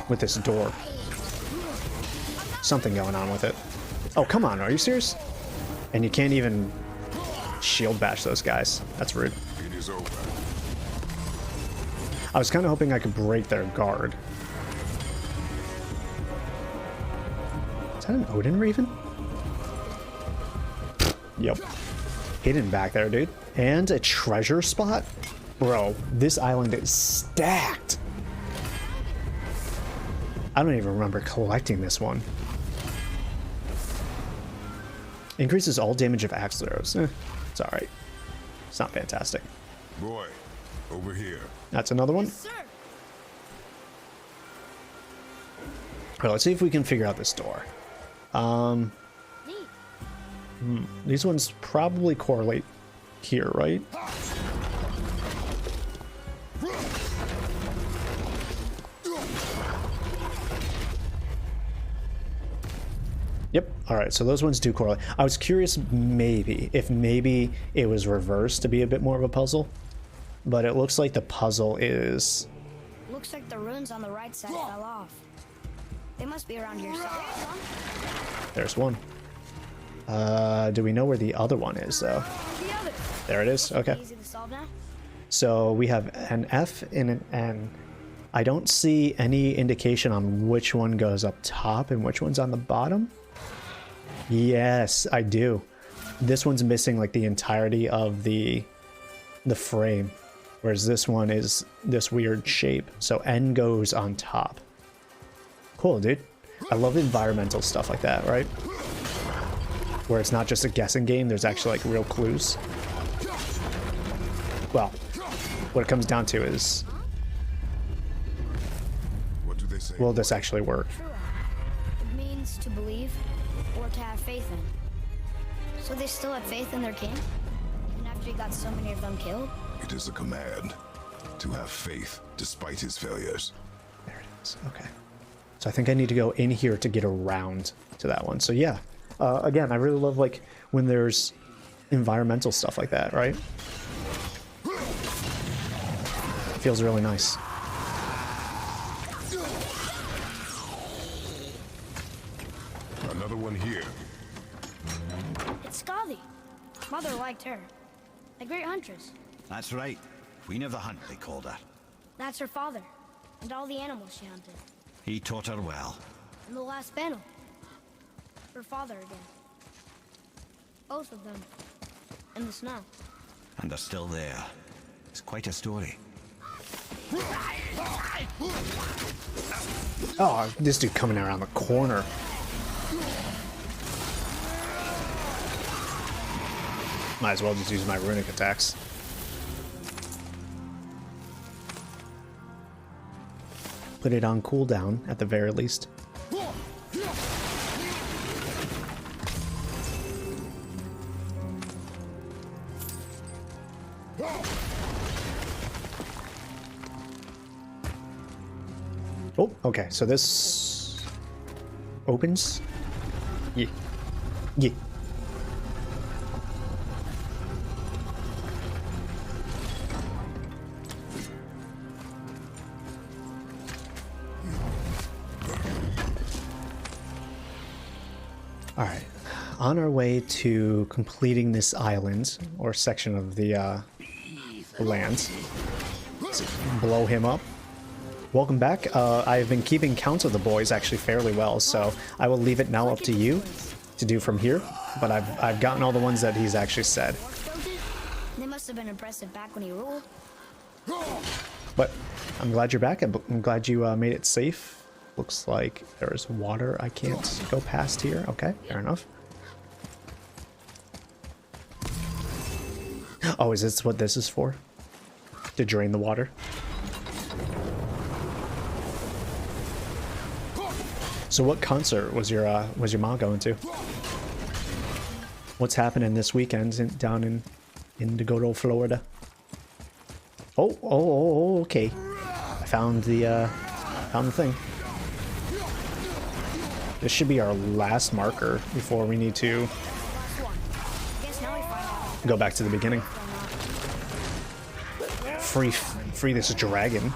with this door. Something going on with it. Oh, come on, are you serious? And you can't even shield bash those guys. That's rude. It is over. I was kind of hoping I could break their guard. Is that an Odin Raven? Yep. Hidden back there, dude. And a treasure spot? Bro, this island is stacked. I don't even remember collecting this one. Increases all damage of axe arrows. It's alright. It's not fantastic. Boy, over here. That's another one. Sir. Alright, let's see if we can figure out this door. Neat. These ones probably correlate here, right? Yep. All right. So those ones do correlate. I was curious if maybe it was reversed to be a bit more of a puzzle, but it looks like the puzzle is. Looks like the runes on the right side fell off. They must be around here somewhere. There's one. Do we know where the other one is though? The other. There it is. Okay. Easy to solve now. So we have an F and an N. I don't see any indication on which one goes up top and which one's on the bottom. Yes, I do. This one's missing like the entirety of the frame, whereas this one is this weird shape. So N goes on top. Cool, dude. I love environmental stuff like that, right? Where it's not just a guessing game, there's actually like real clues. Well, what it comes down to is, What do they say? will this actually work? True. It means to believe or to have faith in. So they still had faith in their king? Even after he got so many of them killed? It is a command to have faith despite his failures. There it is. Okay. So I think I need to go in here to get around to that one. So yeah, again, I really love like when there's environmental stuff like that, right? Feels really nice. Another one here. It's Skadi. Mother liked her. A great huntress. That's right. Queen of the Hunt, they called her. That's her father. And all the animals she hunted. He taught her well. In the last battle. Her father again. Both of them. In the snow. And they're still there. It's quite a story. Oh, this dude coming around the corner. Might as well just use my runic attacks. Put it on cooldown at the very least. Oh, okay, so this opens. Yeah. Yeah. All right, on our way to completing this island or section of the land. Let's blow him up. Welcome back. I've been keeping count of the boys actually fairly well, so I will leave it now up to you to do from here. But I've gotten all the ones that he's actually said. They must have been impressive back when he ruled. But I'm glad you're back. I'm glad you made it safe. Looks like there is water I can't go past here. Okay, fair enough. Oh, is this what this is for? To drain the water? So what concert was your mom going to? What's happening this weekend down in the good old Florida? Oh, okay. I found the thing. This should be our last marker before we need to Guess now we find out. go back to the beginning. Free this dragon.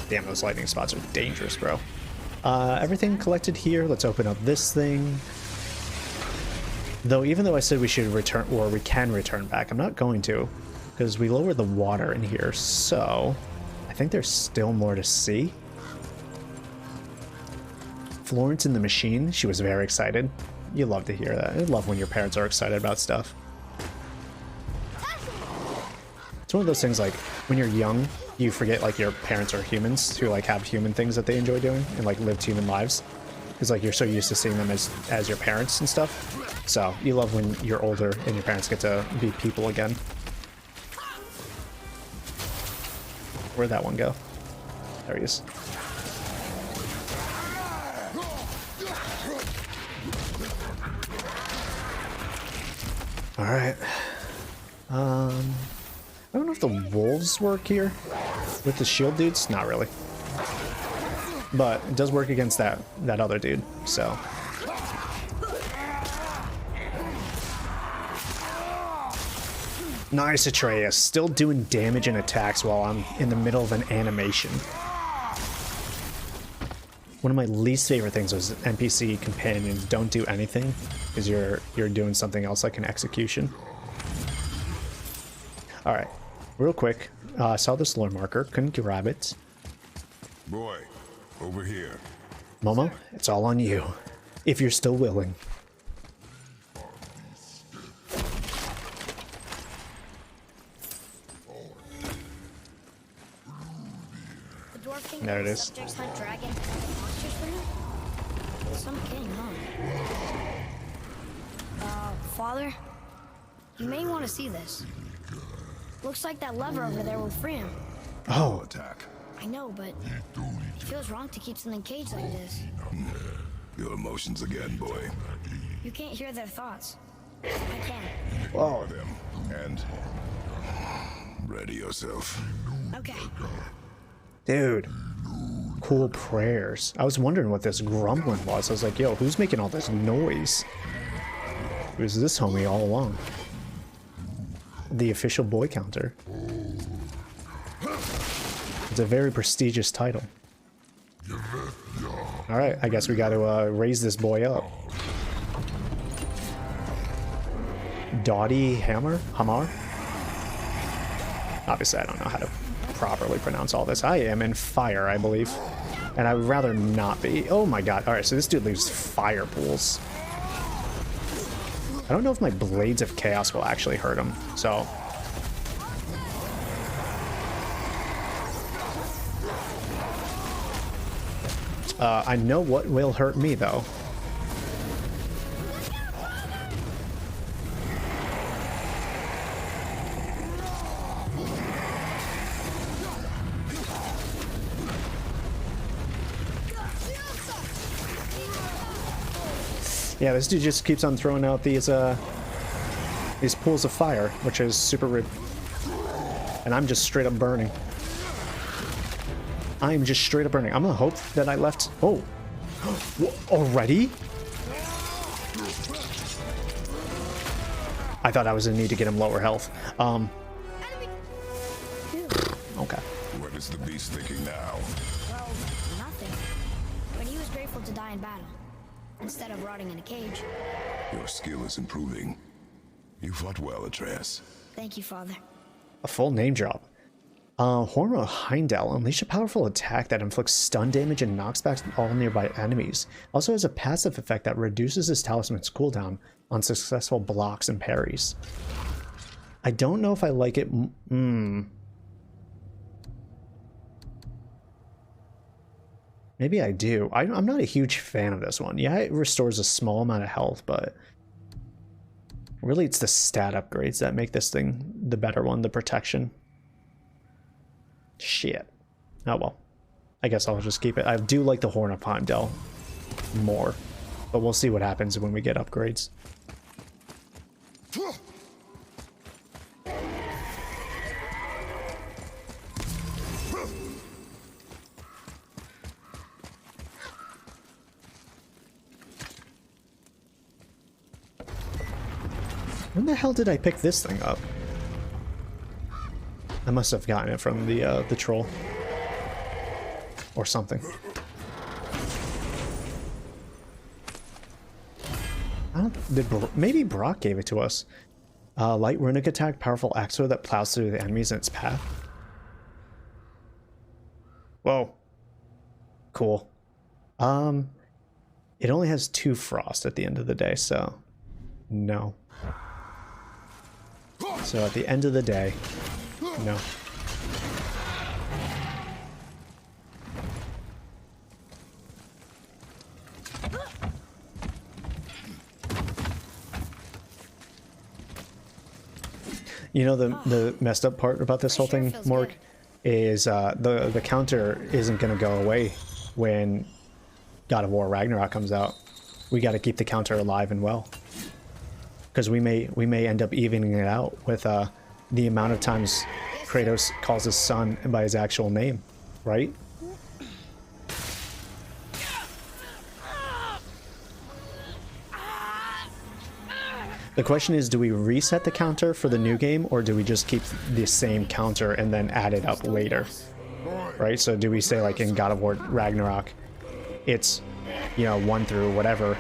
Damn, those lightning spots are dangerous, bro. Everything collected here. Let's open up this thing. Though, even though I said we should return, or we can return back, I'm not going to, because we lowered the water in here, so I think there's still more to see. Florence in the machine, she was very excited. You love to hear that. I love when your parents are excited about stuff. It's one of those things, like, when you're young, you forget, like, your parents are humans who, like, have human things that they enjoy doing and, like, lived human lives. Because, like, you're so used to seeing them as your parents and stuff. So, you love when you're older and your parents get to be people again. Where'd that one go? There he is. Alright. I don't know if the wolves work here with the shield dudes. Not really. But it does work against that other dude, so. Nice, Atreus. Still doing damage and attacks while I'm in the middle of an animation. One of my least favorite things was NPC companions don't do anything because you're doing something else like an execution. Alright, real quick. Saw this lore marker, couldn't grab it. Boy, over here. Momo, it's all on you. If you're still willing. The dwarf king There it is. subjects hunt dragon and other monsters for him? Some king, huh? Father? You may want to see this. Looks like that lever over there will free him. Oh, Attack. I know, but it feels wrong to keep something caged like this. Your emotions again, boy. You can't hear their thoughts. I can. whoa. Them and ready yourself. Okay. Dude. Cool prayers. I was wondering what this grumbling was. I was like, yo, who's making all this noise? It was this homie all along. The official boy counter. It's a very prestigious title. Alright, I guess we got to raise this boy up. Dottie Hammer? Hamar? Obviously, I don't know how to properly pronounce all this. I am in fire, I believe. And I would rather not be. Oh my god. Alright, so this dude leaves fire pools. I don't know if my Blades of Chaos will actually hurt him, so. I know what will hurt me, though. Yeah, this dude just keeps on throwing out these pools of fire, which is super rude. And I'm just straight up burning. I'm just straight up burning. I'm gonna hope that I left. Oh, already? I thought I was gonna need to get him lower health. Okay. What is the beast thinking now? Well, nothing. But he was grateful to die in battle, instead of rotting in a cage. Your skill is improving. You fought well, Atreus. Thank you, Father. A full name drop. Horma Heimdall, unleash a powerful attack that inflicts stun damage and knocks back all nearby enemies. Also has a passive effect that reduces his talisman's cooldown on successful blocks and parries. I don't know if I like it. Maybe I do. I'm not a huge fan of this one. Yeah, it restores a small amount of health, but really it's the stat upgrades that make this thing the better one, the protection. Shit. Oh well. I guess I'll just keep it. I do like the Horn of Heimdall more, but we'll see what happens when we get upgrades. When the hell did I pick this thing up? I must have gotten it from the troll. or something. Maybe Brock gave it to us. Light runic attack, powerful axe that plows through the enemies in its path. Whoa. Cool. It only has 2 frost at the end of the day, so no. So at the end of the day, no. You know, the messed up part about this whole thing, Morg, is the counter isn't going to go away when God of War Ragnarok comes out. We got to keep the counter alive and well, because we may end up evening it out with the amount of times Kratos calls his son by his actual name, right? The question is, do we reset the counter for the new game, or do we just keep the same counter and then add it up later? Right? So do we say, like in God of War Ragnarok, it's, you know, 1 through whatever,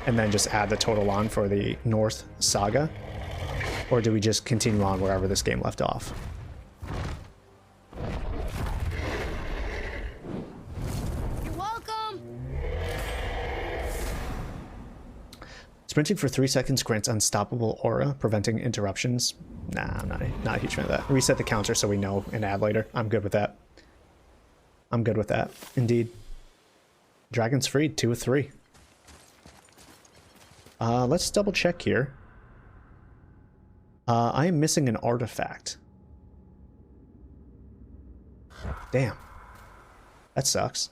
and then just add the total on for the Norse saga? Or do we just continue on wherever this game left off? You're welcome. Sprinting for 3 seconds grants unstoppable aura, preventing interruptions. Nah, I'm not a huge fan of that. Reset the counter so we know and add later. I'm good with that. I'm good with that, indeed. Dragon's Freed, 2 of 3. Let's double check here. I am missing an artifact. Damn. That sucks.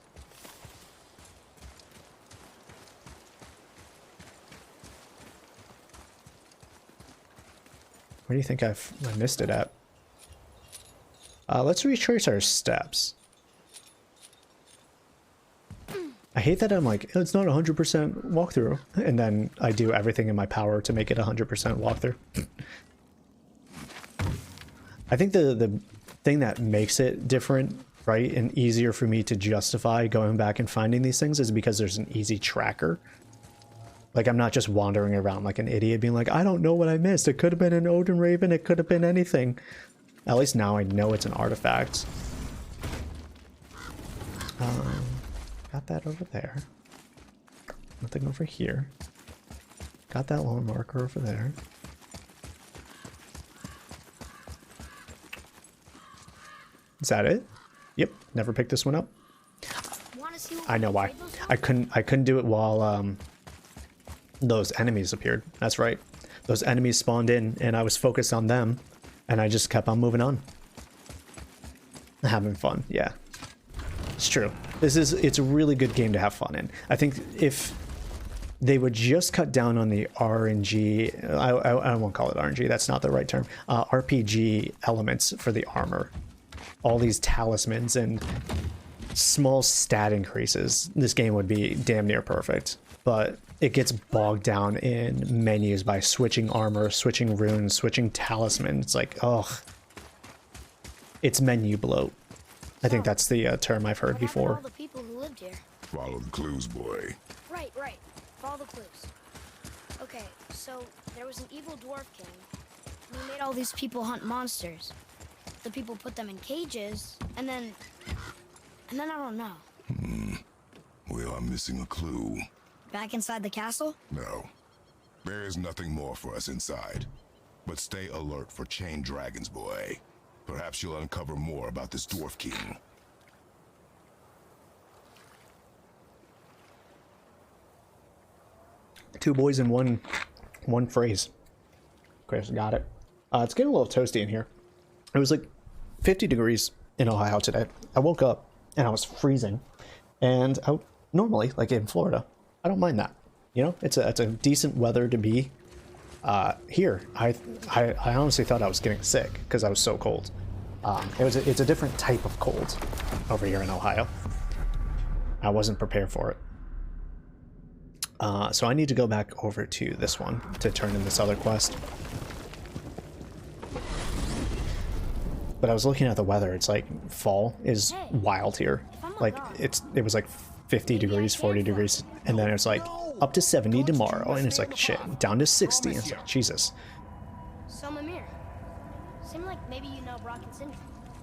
Where do you think I missed it at? Let's retrace our steps. I hate that I'm like, it's not 100% walkthrough, and then I do everything in my power to make it 100% walkthrough. I think the thing that makes it different, right, and easier for me to justify going back and finding these things is because there's an easy tracker. Like, I'm not just wandering around like an idiot being like, I don't know what I missed. It could have been an Odin Raven. It could have been anything. At least now I know it's an artifact. Got that over there. Nothing over here. Got that lone marker over there. Is that it? Yep. Never picked this one up. I know why. I couldn't do it while those enemies appeared. That's right. Those enemies spawned in and I was focused on them and I just kept on moving on. Having fun, yeah. It's true. It's a really good game to have fun in. I think if they would just cut down on the RNG, I won't call it RNG, that's not the right term, RPG elements for the armor. All these talismans and small stat increases, this game would be damn near perfect. But it gets bogged down in menus by switching armor, switching runes, switching talismans. It's like, ugh. It's menu bloat. I think that's the term I've heard before. All the people who lived here. Follow the clues, boy. Right. Follow the clues. Okay, so there was an evil dwarf king. And he made all these people hunt monsters. The people put them in cages, and then I don't know. Well, I'm missing a clue. Back inside the castle? No. There is nothing more for us inside. But stay alert for chained dragons, boy. Perhaps you'll uncover more about this dwarf king. Two boys in one phrase. Chris got it. It's getting a little toasty in here. It was like 50 degrees in Ohio today. I woke up and I was freezing. And normally, like in Florida, I don't mind that. You know, it's a decent weather to be. Here, I honestly thought I was getting sick because I was so cold. It's a different type of cold over here in Ohio. I wasn't prepared for it. So I need to go back over to this one to turn in this other quest. But I was looking at the weather. It's like fall is wild here. If I'm Like it was like 50 degrees, 40 degrees, and then it's like up to 70 tomorrow, and it's like shit, down to 60. And it's like Jesus. So Mimir, seemed like maybe you know Brock and Sindri.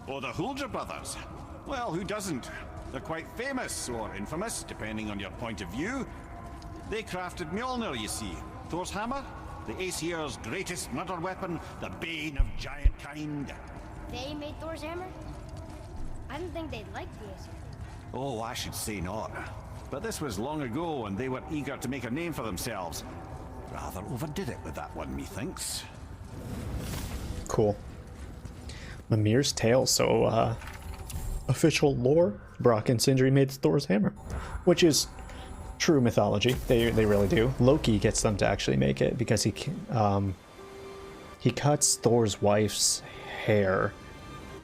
Oh, the Huldra brothers. Well, who doesn't? They're quite famous, or infamous, depending on your point of view. They crafted Mjolnir, you see. Thor's hammer, the Aesir's greatest murder weapon, the bane of giant kind. They made Thor's hammer? I didn't think they'd like the Aesir. Oh, I should say not. But this was long ago, and they were eager to make a name for themselves. Rather overdid it with that one, methinks. Cool. Mimir's tale. So, official lore: Brock and Sindri made Thor's hammer, which is true mythology. They really do. Loki gets them to actually make it because he cuts Thor's wife's hair.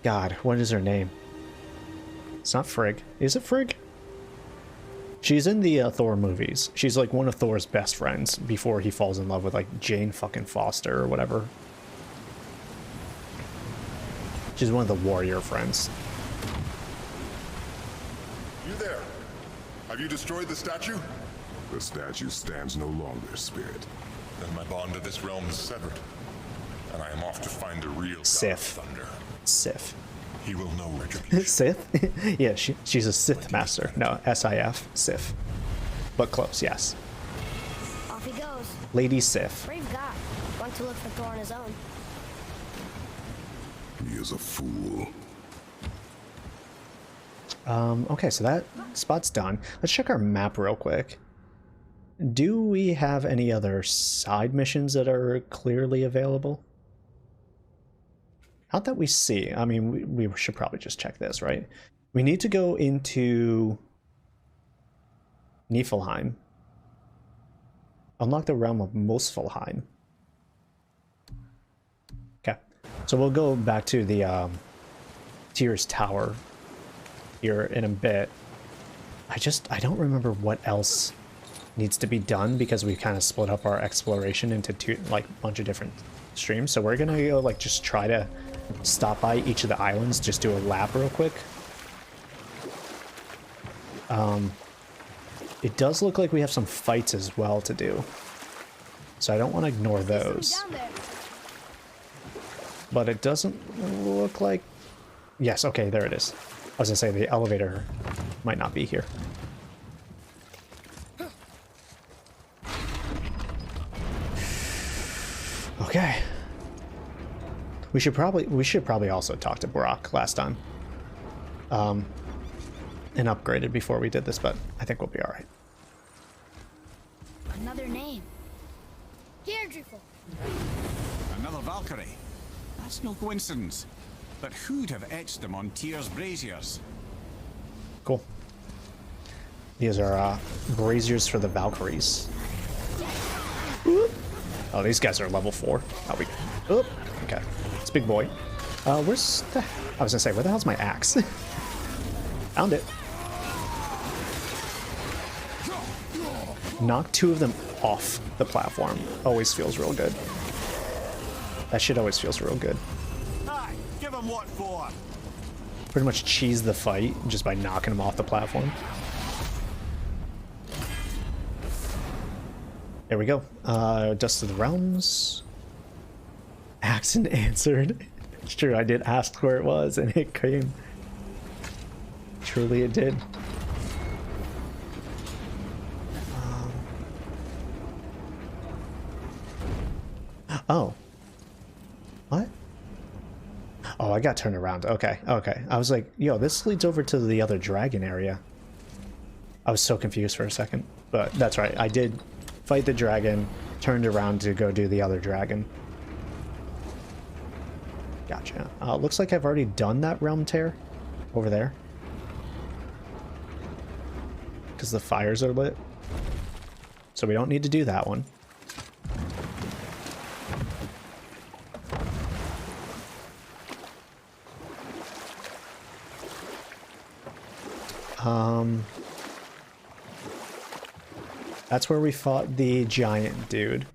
God, what is her name? It's not Frigg. Is it Frigg? She's in the Thor movies. She's like one of Thor's best friends before he falls in love with like Jane fucking Foster or whatever. She's one of the warrior friends. You there? Have you destroyed the statue? The statue stands no longer, Spirit. Then my bond to this realm is severed. And I am off to find the real God of Sith. Thunder. Sith. He will know retribution. Sith? Yeah, she's a Sith master. No, S-I-F, Sith. But close, yes. Off he goes. Lady Sith. Brave guy. Went to look for Thor on his own. He is a fool. Okay, so that spot's done. Let's check our map real quick. Do we have any other side missions that are clearly available? Not that we see. I mean, we should probably just check this, right? We need to go into Niflheim. Unlock the realm of Muspelheim. Okay, so we'll go back to the Tyr's Tower here in a bit. I don't remember what else needs to be done because we kind of split up our exploration into two, like, a bunch of different streams. So we're gonna go, like, just try to stop by each of the islands, just do a lap real quick. It does look like we have some fights as well to do, so I don't want to ignore those. But it doesn't look like... Yes, okay, there it is. I was gonna say the elevator might not be here. Okay. We should probably also talk to Brock last time. And upgrade it before we did this, but I think we'll be alright. Another name. Deirdre. Another Valkyrie. That's no coincidence. But who'd have etched them on Tyr's braziers? Cool. These are braziers for the Valkyries. Oh, these guys are level 4. Oh, okay. It's big boy. Where's the... I was gonna say, where the hell's my axe? Found it. Knock 2 of them off the platform. Always feels real good. That shit always feels real good. Aye, give them what for? Pretty much cheese the fight just by knocking them off the platform. There we go. Dust of the Realms. Accent answered. It's true, I did ask where it was and it came. Truly it did. Oh. What? Oh, I got turned around. Okay, okay. I was like, yo, this leads over to the other dragon area. I was so confused for a second. But that's right, I did fight the dragon, turned around to go do the other dragon. Gotcha. Looks like I've already done that realm tear over there. Because the fires are lit. So we don't need to do that one. That's where we fought the giant dude.